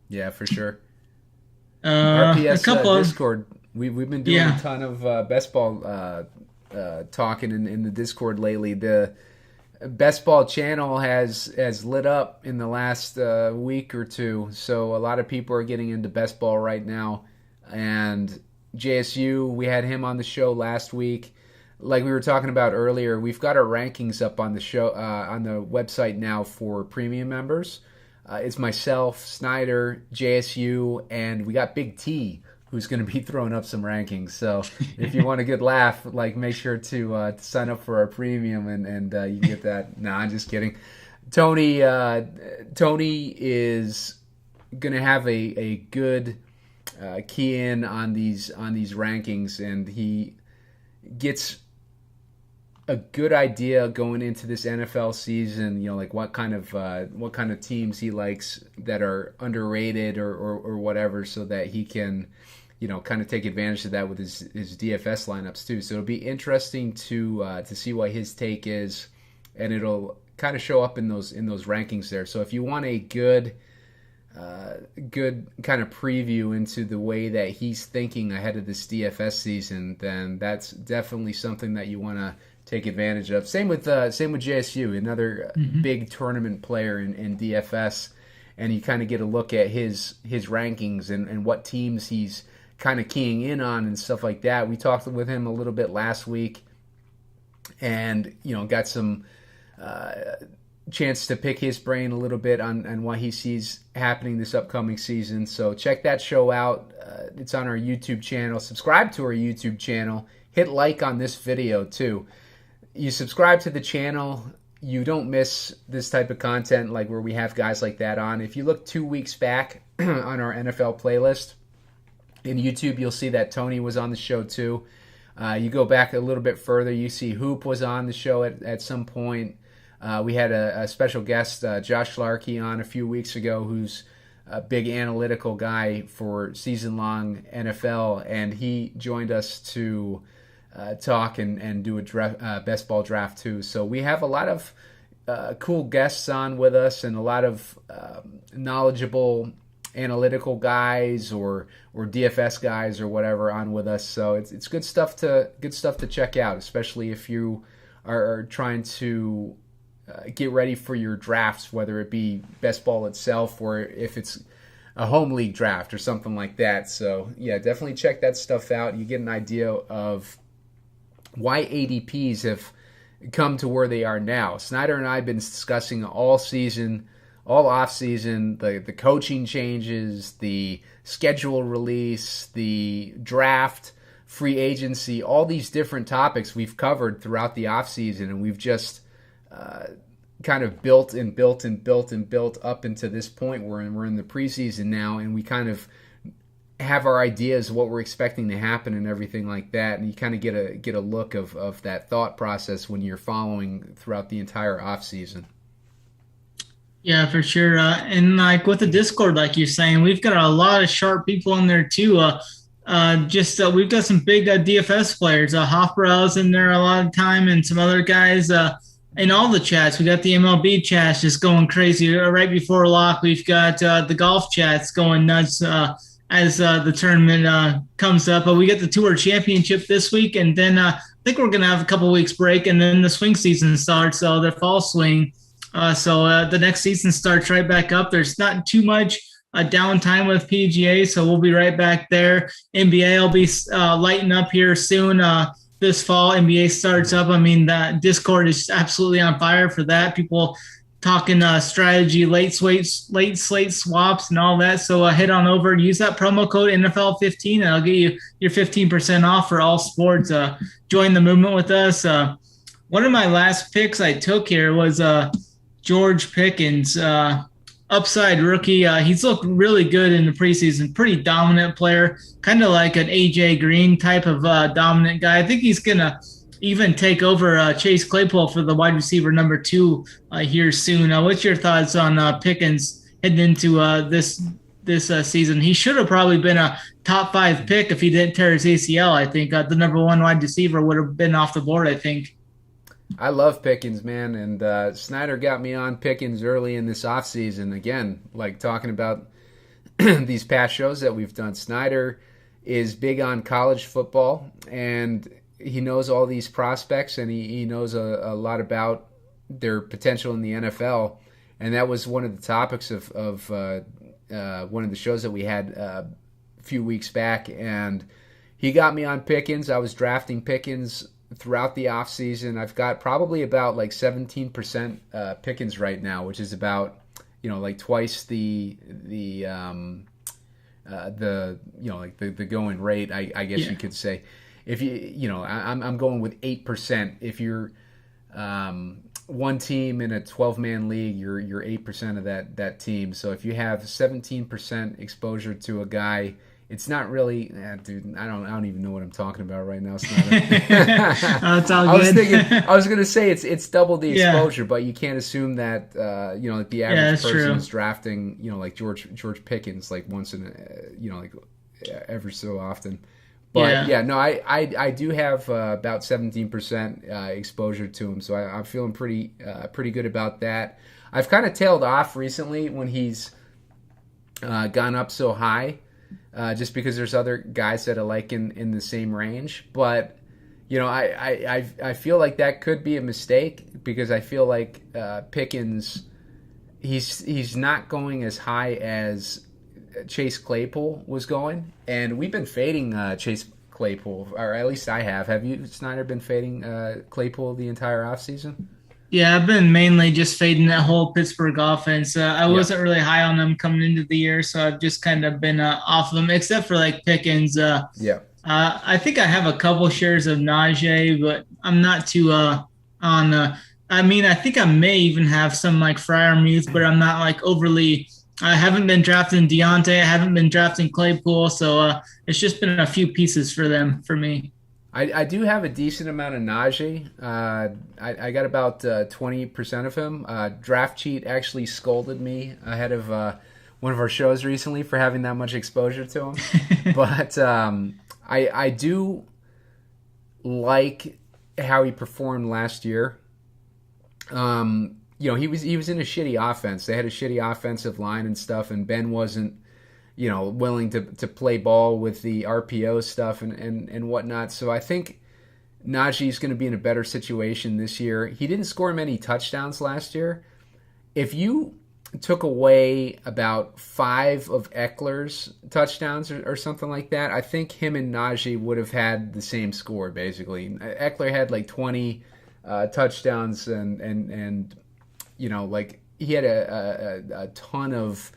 Yeah, for sure. RPS Discord. We've been doing a ton of best ball talking in the Discord lately. The Best Ball channel has lit up in the last week or two, so a lot of people are getting into best ball right now. And JSU, we had him on the show last week. Like we were talking about earlier, we've got our rankings up on the show on the website now for premium members. It's myself, Snyder, JSU, and we got BigT, who's going to be throwing up some rankings. So if you want a good laugh, make sure to sign up for our premium and you get that. Nah, I'm just kidding. Tony is going to have a good key in on these rankings, and he gets a good idea going into this NFL season, what kind of teams he likes that are underrated or whatever, so that he can kind of take advantage of that with his DFS lineups too. So it'll be interesting to see what his take is, and it'll kind of show up in those rankings there. So if you want a good good kind of preview into the way that he's thinking ahead of this DFS season, then that's definitely something that you want to take advantage of. Same with JSU, another big tournament player in DFS, and you kind of get a look at his rankings and what teams he's kind of keying in on and stuff like that. We talked with him a little bit last week, and got some chance to pick his brain a little bit on what he sees happening this upcoming season. So check that show out. It's on our YouTube channel. Subscribe to our YouTube channel. Hit like on this video too. You subscribe to the channel, you don't miss this type of content like where we have guys like that on. If you look 2 weeks back on our NFL playlist in YouTube, you'll see that Tony was on the show too. You go back a little bit further, you see Hoop was on the show at some point. We had a special guest, Josh Larkey, on a few weeks ago, who's a big analytical guy for season-long NFL, and he joined us to talk and do a best ball draft too. So we have a lot of cool guests on with us, and a lot of knowledgeable analytical guys or DFS guys or whatever on with us. So it's good stuff to check out, especially if you are trying to get ready for your drafts, whether it be best ball itself or if it's a home league draft or something like that. So yeah, definitely check that stuff out. You get an idea of why ADPs have come to where they are now. Snyder and I have been discussing all off season, the coaching changes, the schedule release, the draft, free agency, all these different topics we've covered throughout the off season, and we've just kind of built up into this point where we're in the preseason now, and we kind of have our ideas of what we're expecting to happen and everything like that, and you kind of get a look of that thought process when you're following throughout the entire off season. Yeah, for sure. And like with the Discord, like you're saying, we've got a lot of sharp people in there too. We've got some big DFS players. Hofbrau's in there a lot of time, and some other guys in all the chats. We got the MLB chats just going crazy. Right before lock, we've got the golf chats going nuts as the tournament comes up. But we get the Tour Championship this week, and then I think we're going to have a couple weeks break, and then the swing season starts, so the fall swing. So the next season starts right back up. There's not too much downtime with PGA, so we'll be right back there. NBA will be lighting up here soon. This fall, NBA starts up. I mean, that Discord is absolutely on fire for that. People talking strategy, late slate swaps, and all that. So head on over and use that promo code NFL15, and I'll get you your 15% off for all sports. Join the movement with us. One of my last picks I took here was George Pickens, upside rookie. He's looked really good in the preseason. Pretty dominant player, kind of like an AJ Green type of dominant guy. I think he's gonna even take over Chase Claypool for the wide receiver number 2 here soon. What's your thoughts on Pickens heading into this season? He should have probably been a top 5 pick if he didn't tear his ACL. I think the number 1 wide receiver would have been off the board, I think. I love Pickens, man, and Snyder got me on Pickens early in this offseason. Again, like talking about these past shows that we've done, Snyder is big on college football, and he knows all these prospects, and he knows a lot about their potential in the NFL, and that was one of the topics of one of the shows that we had a few weeks back, and he got me on Pickens. I was drafting Pickens throughout the offseason. I've got probably about like 17% Pickens right now, which is about like twice the going rate, I guess you could say. If I'm going with 8%. If you're one team in a 12-man league, you're 8% of that team. So if you have 17% exposure to a guy, it's not really, dude. I don't even know what I'm talking about right now. It's it's all good. I was gonna say it's double the exposure, but you can't assume that like the average person is drafting like George Pickens like once in like every so often. But I do have about 17% exposure to him, so I'm feeling pretty good about that. I've kind of tailed off recently when he's gone up so high, just because there's other guys that I like in the same range. But I feel like that could be a mistake, because I feel like Pickens, he's not going as high as Chase Claypool was going, and we've been fading Chase Claypool, or at least I have. Have you, Snyder, been fading Claypool the entire offseason? Yeah, I've been mainly just fading that whole Pittsburgh offense. I wasn't really high on them coming into the year, so I've just kind of been off of them, except for like Pickens. I think I have a couple shares of Najee, but I'm not too on. I think I may even have some like Freiermuth, but I'm not like overly. I haven't been drafting Deontay. I haven't been drafting Claypool, so it's just been a few pieces for me. I do have a decent amount of Najee. I got about 20% of him. Draft Cheat actually scolded me ahead of one of our shows recently for having that much exposure to him. But I do like how he performed last year. He was in a shitty offense. They had a shitty offensive line and stuff, and Ben wasn't willing to play ball with the RPO stuff and whatnot. So I think Najee's going to be in a better situation this year. He didn't score many touchdowns last year. If you took away about 5 of Eckler's touchdowns or something like that, I think him and Najee would have had the same score, basically. Eckler had like 20 touchdowns and he had a ton of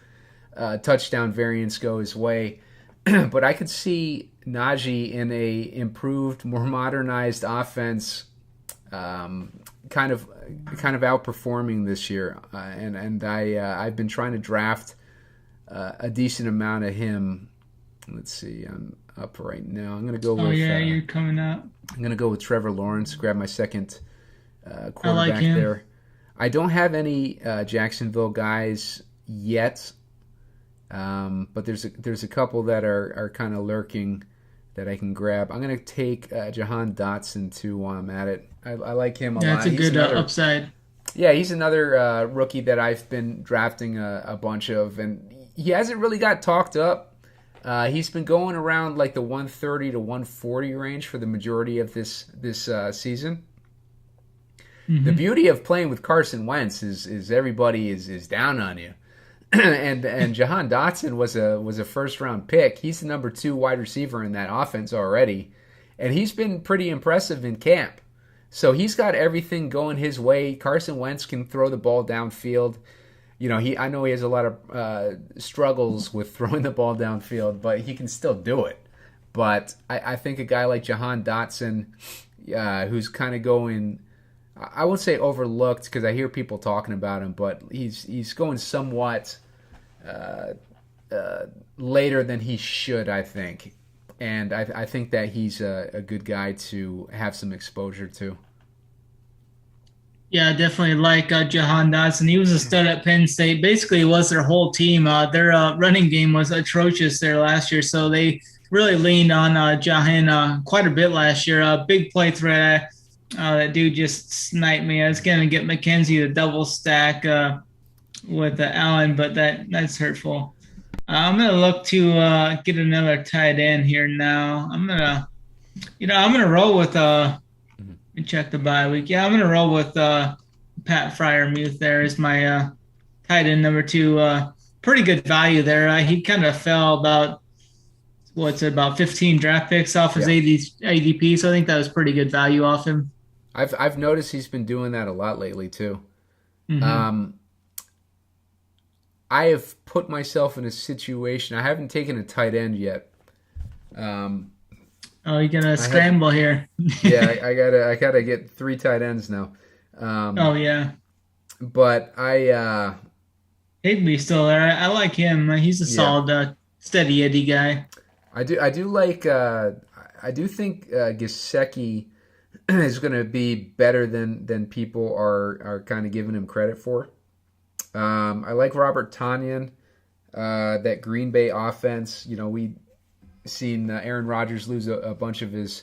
touchdown variance go his way. But I could see Najee in a improved, more modernized offense, kind of outperforming this year. And I've been trying to draft a decent amount of him. Let's see, I'm up right now. I'm gonna go with. You're coming up. I'm gonna go with Trevor Lawrence. Grab my second quarterback I like him. there. I don't have any Jacksonville guys yet. But there's a couple that are kind of lurking that I can grab. I'm going to take Jahan Dotson too while I'm at it. I like him a lot. Yeah, it's a good upside. Yeah, he's another rookie that I've been drafting a bunch of, and he hasn't really got talked up. He's been going around like the 130 to 140 range for the majority of this season. Mm-hmm. The beauty of playing with Carson Wentz is everybody is down on you. and Jahan Dotson was a first round pick. He's the number 2 wide receiver in that offense already, and he's been pretty impressive in camp. So he's got everything going his way. Carson Wentz can throw the ball downfield. I know he has a lot of struggles with throwing the ball downfield, but he can still do it. But I think a guy like Jahan Dotson, who's kind of going, I won't say overlooked because I hear people talking about him, but he's going somewhat later than he should, I think. And I think that he's a good guy to have some exposure to. Yeah, definitely like Jahan Dotson. He was a stud at Penn State. Basically, it was their whole team. Their running game was atrocious there last year, so they really leaned on Jahan quite a bit last year. Big play threat. That dude just sniped me. I was going to get McKenzie to double stack with Allen, but that's hurtful. I'm going to look to get another tight end here now. I'm going to roll with let me check the bye week. Yeah, I'm going to roll with Pat Freiermuth there as my tight end number 2. Pretty good value there. He kind of fell about 15 draft picks off his ADP, so I think that was pretty good value off him. I've noticed he's been doing that a lot lately too. Mm-hmm. I have put myself in a situation. I haven't taken a tight end yet. You're gonna scramble here. Yeah, I gotta get 3 tight ends now. But Higbee's still there. I like him. He's a solid, steady Eddie guy. I do think Gesicki is going to be better than people are kind of giving him credit for. I like Robert Tonyan, that Green Bay offense. We seen Aaron Rodgers lose a bunch of his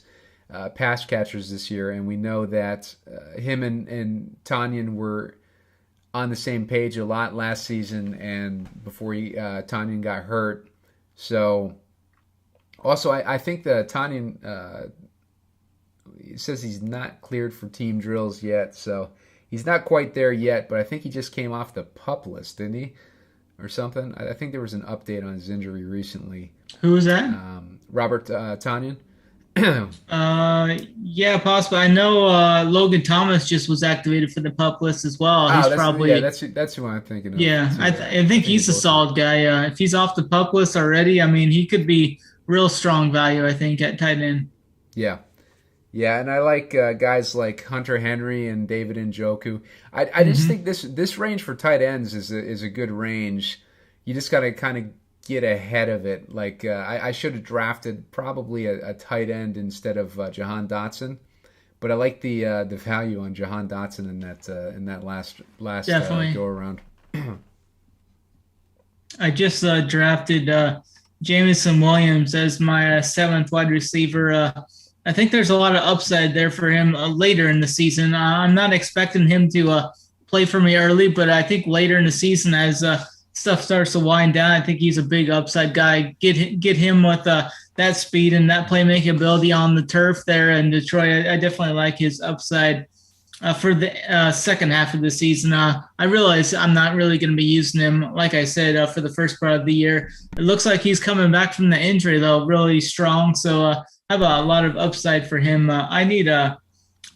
pass catchers this year, and we know that him and Tonyan were on the same page a lot last season and before Tanyan got hurt. So also I think that Tanyan says he's not cleared for team drills yet, so he's not quite there yet, but I think he just came off the PUP list, didn't he? Or something. I think there was an update on his injury recently. Who was that? Robert Tanyan. Yeah, possibly. I know Logan Thomas just was activated for the PUP list as well. He's probably that's who I'm thinking of. Yeah, I think he's a solid guy. If he's off the PUP list already, I mean, he could be real strong value, I think, at tight end. Yeah. Yeah, and I like guys like Hunter Henry and David Njoku. I just think this range for tight ends is a good range. You just got to kind of get ahead of it. Like I should have drafted probably a tight end instead of Jahan Dotson, but I like the value on Jahan Dotson in that last go around. I just drafted Jameson Williams as my seventh wide receiver. I think there's a lot of upside there for him later in the season. I'm not expecting him to play for me early, but I think later in the season as stuff starts to wind down, I think he's a big upside guy. Get him with that speed and that playmaking ability on the turf there in Detroit. I definitely like his upside for the second half of the season. I realize I'm not really going to be using him, like I said, for the first part of the year. It looks like he's coming back from the injury, though, really strong. So I have a lot of upside for him. I need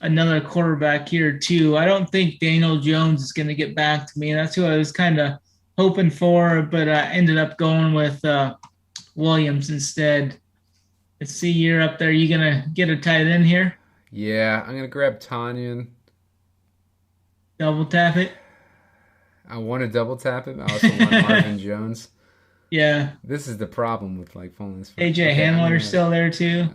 another quarterback here, too. I don't think Daniel Jones is going to get back to me. That's who I was kind of hoping for, but I ended up going with Williams instead. Let's see, you're up there. You going to get a tight end here? Yeah, I'm going to grab Tanyan. Double tap it? I want to double tap it. I also want Marvin Jones. Yeah. This is the problem with pulling this. AJ Hamler's still there too.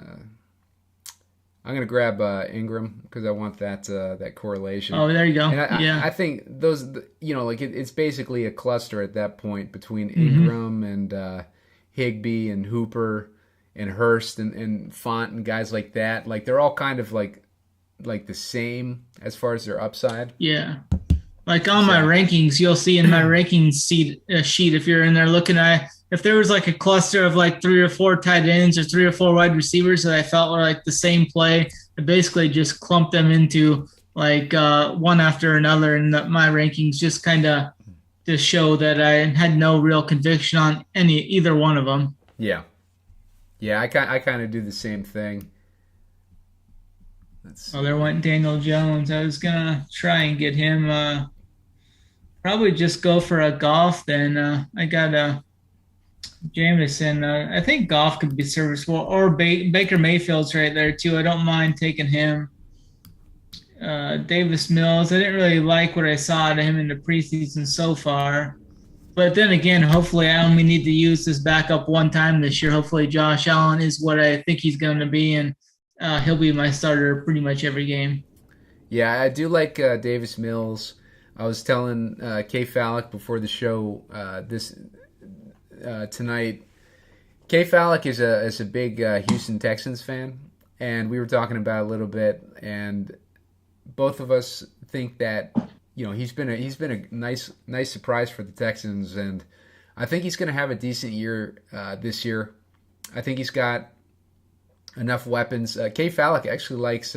I'm gonna grab Ingram because I want that correlation. Oh, there you go. And I think those, it's basically a cluster at that point between Ingram and Higbee and Hooper and Hurst and Font and guys like that. Like they're all kind of like the same as far as their upside. Yeah. Like on my rankings, you'll see in my rankings sheet, if you're in there looking at, if there was like a cluster of like 3 or 4 tight ends or 3 or 4 wide receivers that I felt were like the same play, I basically just clumped them into like one after another. And my rankings just kind of just show that I had no real conviction on either one of them. Yeah. Yeah, I kind of do the same thing. There went Daniel Jones. I was going to try and get him probably just go for a Goff then. I got a Jameson. I think Goff could be serviceable, or Baker Mayfield's right there too. I don't mind taking him. Davis Mills, I didn't really like what I saw out of him in the preseason so far. But then again, hopefully I only need to use this backup one time this year. Hopefully Josh Allen is what I think he's going to be, and he'll be my starter pretty much every game. Yeah, I do like Davis Mills. I was telling Kay Fallick before the show tonight. Kay Fallick is a big Houston Texans fan, and we were talking about it a little bit, and both of us think that he's been a nice surprise for the Texans, and I think he's going to have a decent year this year. I think he's got enough weapons. Kay Fallick actually likes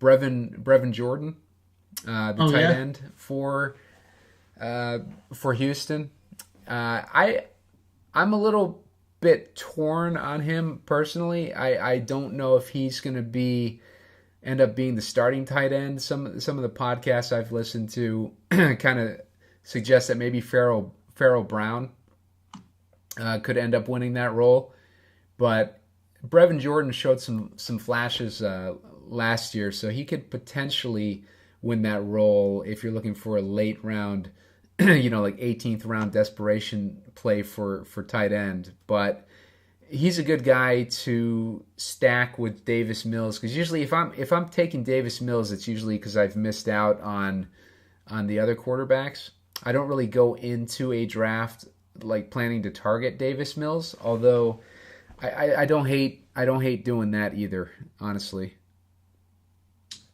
Brevin Jordan, tight end for Houston. I'm a little bit torn on him personally. I don't know if he's going to end up being the starting tight end. Some of the podcasts I've listened to kind of suggest that maybe Farrell Brown could end up winning that role, but Brevin Jordan showed some flashes last year, so he could potentially win that role if you're looking for a late round, like 18th round desperation play for tight end. But he's a good guy to stack with Davis Mills, because usually if I'm taking Davis Mills, it's usually because I've missed out on the other quarterbacks. I don't really go into a draft like planning to target Davis Mills, although I don't hate doing that either, honestly.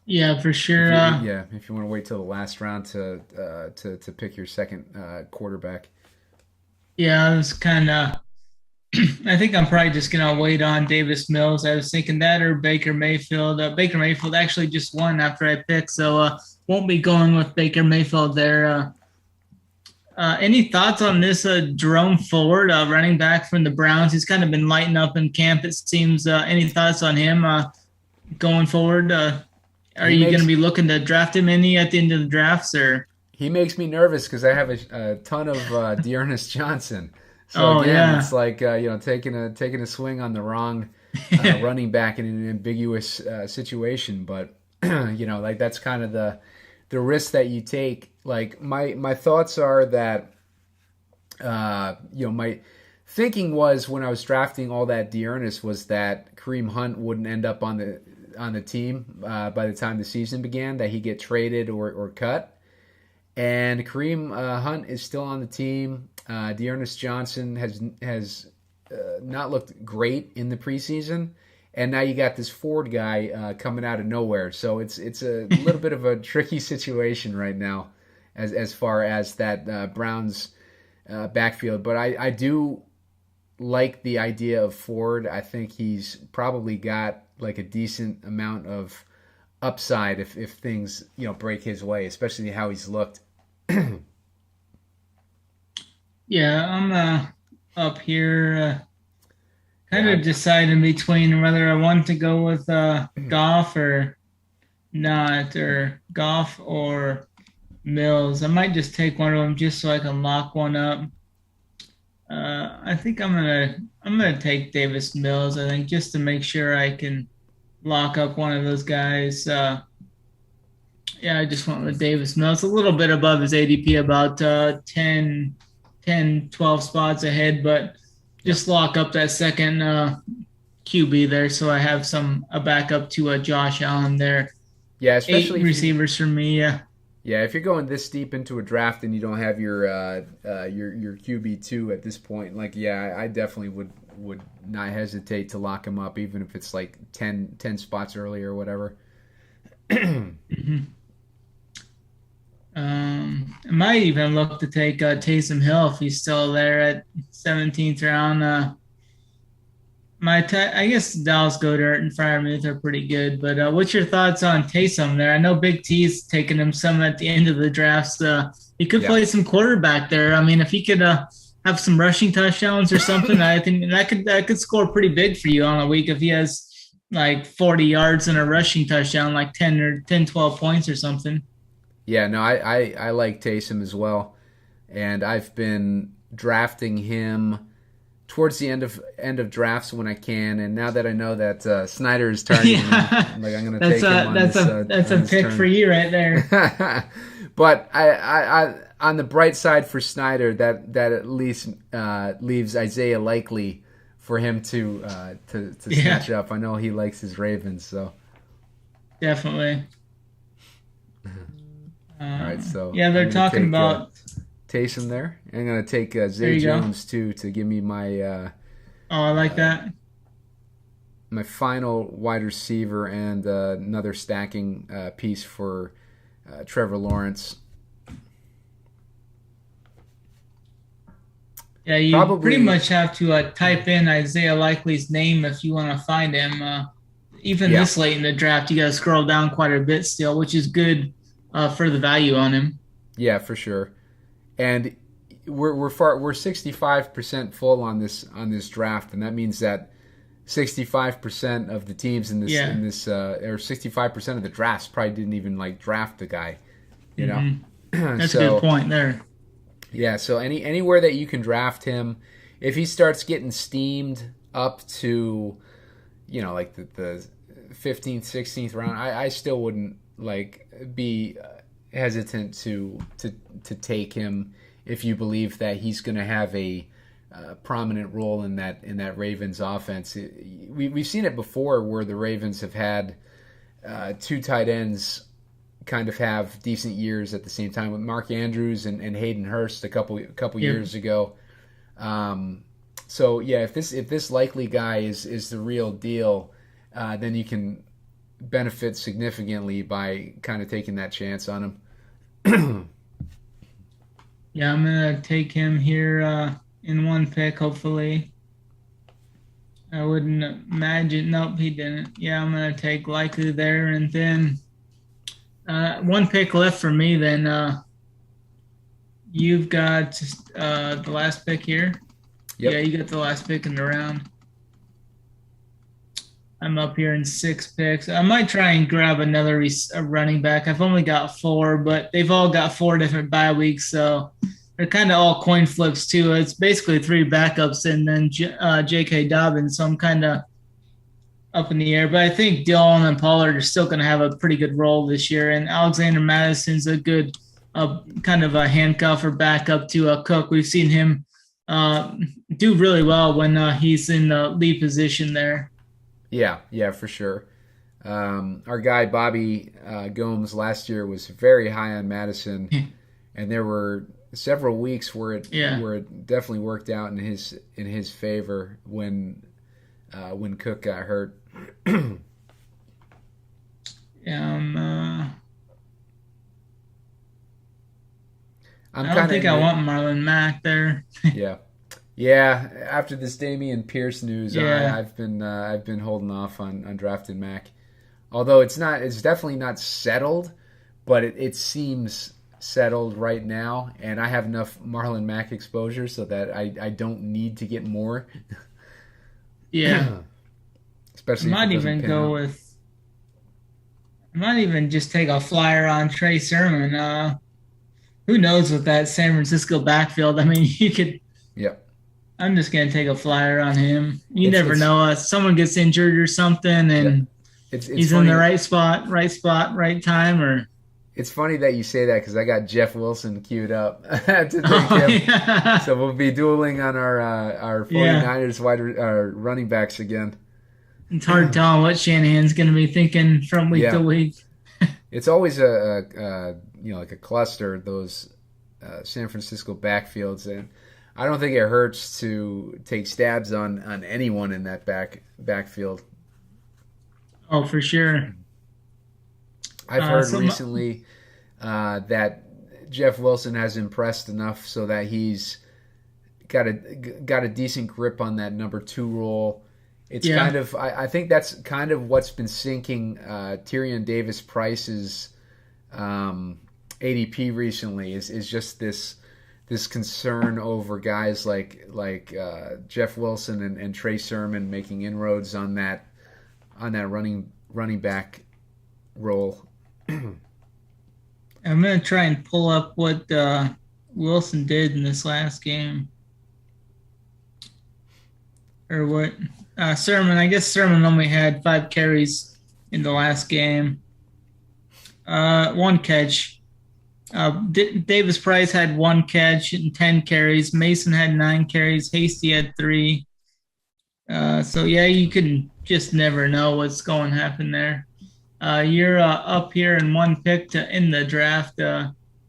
Yeah, for sure. If you want to wait till the last round to pick your second quarterback. Yeah, I was kind of. I think I'm probably just gonna wait on Davis Mills. I was thinking that or Baker Mayfield. Baker Mayfield actually just won after I picked, so won't be going with Baker Mayfield there. Any thoughts on this Jerome Ford, running back from the Browns? He's kind of been lighting up in camp, it seems. Any thoughts on him going forward? Are you going to be looking to draft him any at the end of the drafts, or? He makes me nervous because I have a ton of Dearness Johnson. So it's like taking a swing on the wrong running back in an ambiguous situation. But like that's kind of the risk that you take. Like my thoughts are that my thinking was when I was drafting all that Dearness was that Kareem Hunt wouldn't end up on the team by the time the season began, that he'd get traded or cut. And Kareem Hunt is still on the team. Dearness Johnson has not looked great in the preseason, and now you got this Ford guy coming out of nowhere. So it's a little bit of a tricky situation right now, as far as that Browns backfield. But I do like the idea of Ford. I think he's probably got like a decent amount of upside if things break his way, especially how he's looked. Yeah, I'm up here kind of deciding between whether I want to go with Goff or not, or Goff or Mills. I might just take one of them just so I can lock one up. I think I'm gonna take Davis Mills. I think just to make sure I can lock up one of those guys. I just went with Davis Mills, a little bit above his ADP, about 12 spots ahead, but just lock up that second QB there, so I have a backup to Josh Allen there. Yeah, especially 8 receivers for me. Yeah, if you're going this deep into a draft and you don't have your QB2 at this point, I definitely would not hesitate to lock him up, even if it's like 10 spots early or whatever. Mm-hmm. I might even look to take Taysom Hill if he's still there at 17th round. I guess Dallas Goedert and Freiermuth are pretty good, but what's your thoughts on Taysom there? I know Big T's taking him some at the end of the drafts. He could play some quarterback there. I mean, if he could have some rushing touchdowns or something, I think that could score pretty big for you on a week if he has like 40 yards and a rushing touchdown, like 12 points or something. Yeah, no, I like Taysom as well, and I've been drafting him towards the end of drafts when I can, and now that I know that Snyder is targeting him, I'm going to take him on that's a pick for you right there. But I on the bright side for Snyder, that at least leaves Isaiah Likely for him to snatch up. I know he likes his Ravens, so definitely. All right, so they're talking about Taysom there. I'm going to take Zay Jones too to give me my. I like that. My final wide receiver and another stacking piece for Trevor Lawrence. Yeah, you pretty much have to type in Isaiah Likely's name if you want to find him. Even this late in the draft, you got to scroll down quite a bit still, which is good for the value on him. Yeah, for sure. And we're 65% full on this draft, and that means that 65% of the teams in this or 65% of the drafts probably didn't even draft the guy. You know, that's a good point there. Yeah, so anywhere that you can draft him, if he starts getting steamed up to, like the 15th, 16th round, I still wouldn't be hesitant to take him if you believe that he's going to have a prominent role in that Ravens offense. We've seen it before where the Ravens have had two tight ends kind of have decent years at the same time with Mark Andrews and Hayden Hurst a couple years ago. So yeah, if this Likely guy is the real deal, then you can benefit significantly by kind of taking that chance on him. Yeah, I'm gonna take him here in one pick, hopefully. I wouldn't imagine. Nope, he didn't. Yeah, I'm gonna take likely there, and then one pick left for me. Then you've got the last pick here. Yep. Yeah, you got the last pick in the round. I'm up here in 6 picks. I might try and grab another running back. I've only got 4, but they've all got 4 different bye weeks, so they're kind of all coin flips too. It's basically 3 backups and then J.K. Dobbins, so I'm kind of up in the air. But I think Dillon and Pollard are still going to have a pretty good role this year, and Alexander Madison's a good kind of a handcuff or backup to Cook. We've seen him do really well when he's in the lead position there. Yeah, for sure. Our guy Bobby Gomes last year was very high on Madison, and there were several weeks where it definitely worked out in his favor when Cook got hurt. Yeah, I don't think I want Marlon Mack there. Yeah. After this Damian Pierce news, Yeah. I've been holding off on drafting Mack. Although it's definitely not settled, but it seems settled right now, and I have enough Marlon Mack exposure so that I don't need to get more. Yeah. Especially I might even just take a flyer on Trey Sermon. Who knows with that San Francisco backfield? I mean, you could. Yep. I'm just gonna take a flyer on him. You never know. Someone gets injured or something, and it's he's funny. in the right spot, right time. Or it's funny that you say that because I got Jeff Wilson queued up to take him. Yeah. So we'll be dueling on our 49ers running backs again. It's hard telling what Shanahan's gonna be thinking from week to week. It's always like a cluster, those San Francisco backfields, and I don't think it hurts to take stabs on anyone in that backfield. Oh, for sure. I've heard recently that Jeff Wilson has impressed enough so that he's got a decent grip on that number 2 role. It's kind of I think that's kind of what's been sinking Tyrion Davis-Price's ADP recently is just this concern over guys like Jeff Wilson and Trey Sermon making inroads on that running back role. I'm gonna try and pull up what Wilson did in this last game, or what Sermon. I guess Sermon only had 5 carries in the last game, 1 catch. Davis Price had 1 catch and 10 carries. Mason had 9 carries. Hasty had 3. So you can just never know what's going to happen there. You're up here in 1 pick to end the draft.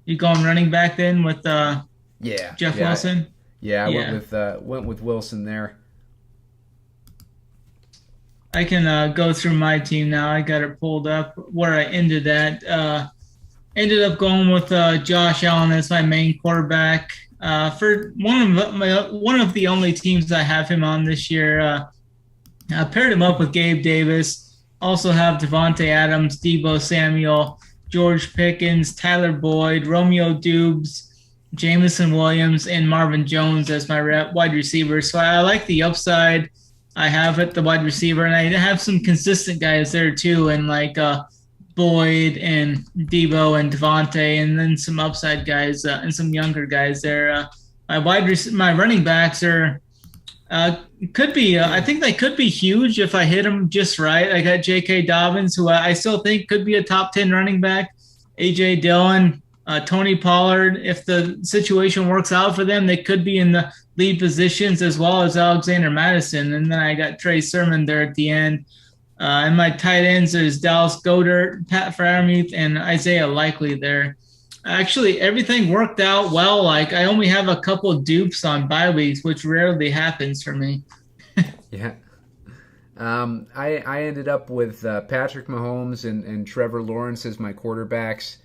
You going running back then with Jeff Wilson? I went with Wilson there. I can go through my team now. I got it pulled up where I ended at. Ended up going with Josh Allen as my main quarterback. For one of the only teams I have him on this year. I paired him up with Gabe Davis. Also have Devontae Adams, Deebo Samuel, George Pickens, Tyler Boyd, Romeo Dubes, Jameson Williams, and Marvin Jones as my wide receiver. So I like the upside I have at the wide receiver, and I have some consistent guys there too, and like Boyd and Deebo and Devontae, and then some upside guys and some younger guys there. My running backs are could be. I think they could be huge if I hit them just right. I got J.K. Dobbins, who I still think could be a top 10 running back. A.J. Dillon, Tony Pollard. If the situation works out for them, they could be in the lead positions, as well as Alexander Madison. And then I got Trey Sermon there at the end. And my tight ends is Dallas Goedert, Pat Freiermuth, and Isaiah Likely there. Actually, everything worked out well. Like, I only have a couple dupes on bye weeks, which rarely happens for me. Yeah. I ended up with Patrick Mahomes and Trevor Lawrence as my quarterbacks.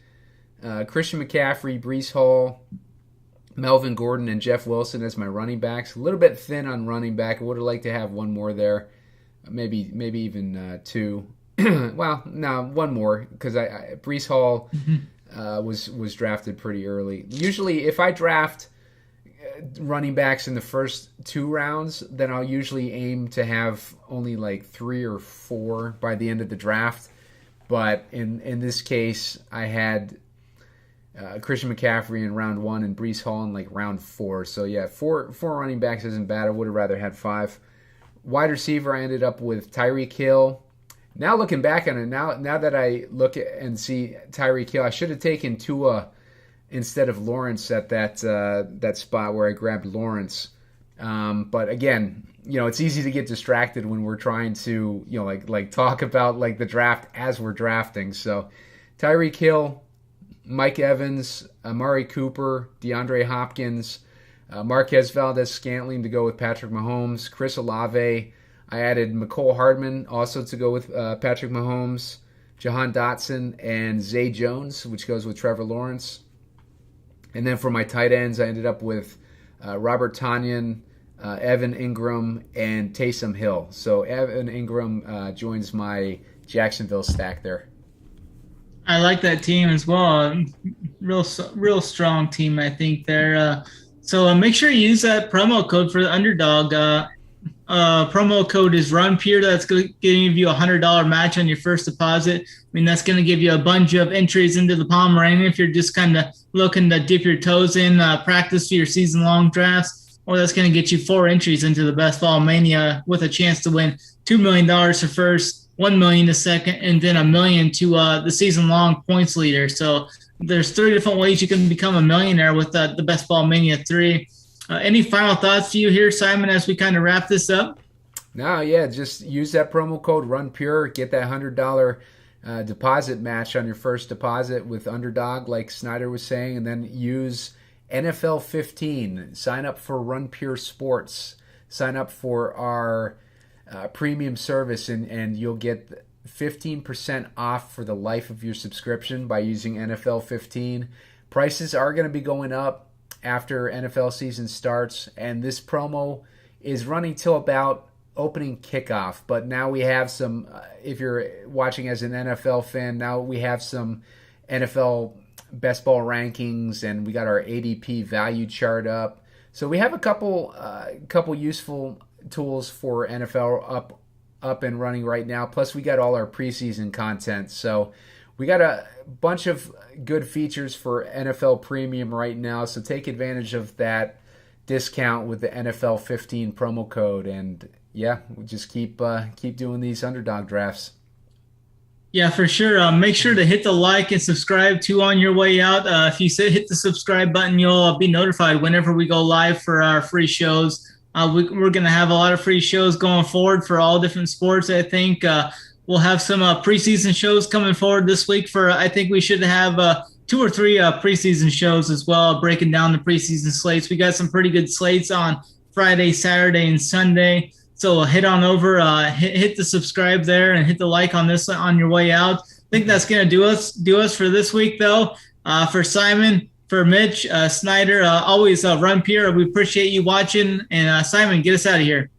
Christian McCaffrey, Breece Hall, Melvin Gordon, and Jeff Wilson as my running backs. A little bit thin on running back. I would have liked to have one more there, maybe even two. Well, no, one more, because Breece Hall was drafted pretty early. Usually, if I draft running backs in the first 2 rounds, then I'll usually aim to have only like 3 or 4 by the end of the draft. But in this case, I had Christian McCaffrey in round 1 and Breece Hall in like round 4. So yeah, four running backs isn't bad. I would have rather had 5. Wide receiver, I ended up with Tyreek Hill. Now looking back on it, now that I look at and see Tyreek Hill, I should have taken Tua instead of Lawrence at that spot where I grabbed Lawrence. But again, it's easy to get distracted when we're trying to like talk about like the draft as we're drafting. So Tyreek Hill, Mike Evans, Amari Cooper, DeAndre Hopkins, Marquez Valdez-Scantling to go with Patrick Mahomes, Chris Olave. I added McCole Hardman also to go with Patrick Mahomes, Jahan Dotson, and Zay Jones, which goes with Trevor Lawrence. And then for my tight ends, I ended up with Robert Tonyan, Evan Ingram, and Taysom Hill. So Evan Ingram joins my Jacksonville stack there. I like that team as well. Real strong team, I think there. So make sure you use that promo code for the Underdog. Promo code is RunPure. That's going to give you a $100 match on your first deposit. I mean, that's going to give you a bunch of entries into the Pomeranian if you're just kind of looking to dip your toes in, practice for your season-long drafts. Or that's going to get you 4 entries into the Best Ball Mania with a chance to win $2 million for first, $1 million to second, and then $1 million to the season-long points leader. So there's 3 different ways you can become a millionaire with the Best Ball Mania 3. Any final thoughts for you here, Simon, as we kind of wrap this up? No, yeah, just use that promo code RunPure, get that $100 deposit match on your first deposit with Underdog, like Snyder was saying, and then use NFL 15. Sign up for RunPure Sports. Sign up for our premium service, and you'll get 15% off for the life of your subscription by using NFL 15. Prices are going to be going up after NFL season starts, and this promo is running till about opening kickoff. But now we have some, if you're watching as an NFL fan, now we have some NFL best ball rankings, and we got our ADP value chart up. So we have a couple useful tools for NFL up and running right now. Plus we got all our preseason content. So we got a bunch of good features for NFL Premium right now, so take advantage of that discount with the NFL 15 promo code, and yeah, we'll just keep doing these Underdog drafts. Yeah, for sure. Make sure to hit the like and subscribe too on your way out. If you hit the subscribe button, you'll be notified whenever we go live for our free shows. We're going to have a lot of free shows going forward for all different sports, I think. We'll have some preseason shows coming forward this week. I think we should have 2 or 3 preseason shows as well, breaking down the preseason slates. We got some pretty good slates on Friday, Saturday, and Sunday. So head on over, hit the subscribe there, and hit the like on this on your way out. I think that's going to do us for this week, though. For Simon, for Mitch, Snyder, always run pure. We appreciate you watching. And Simon, get us out of here.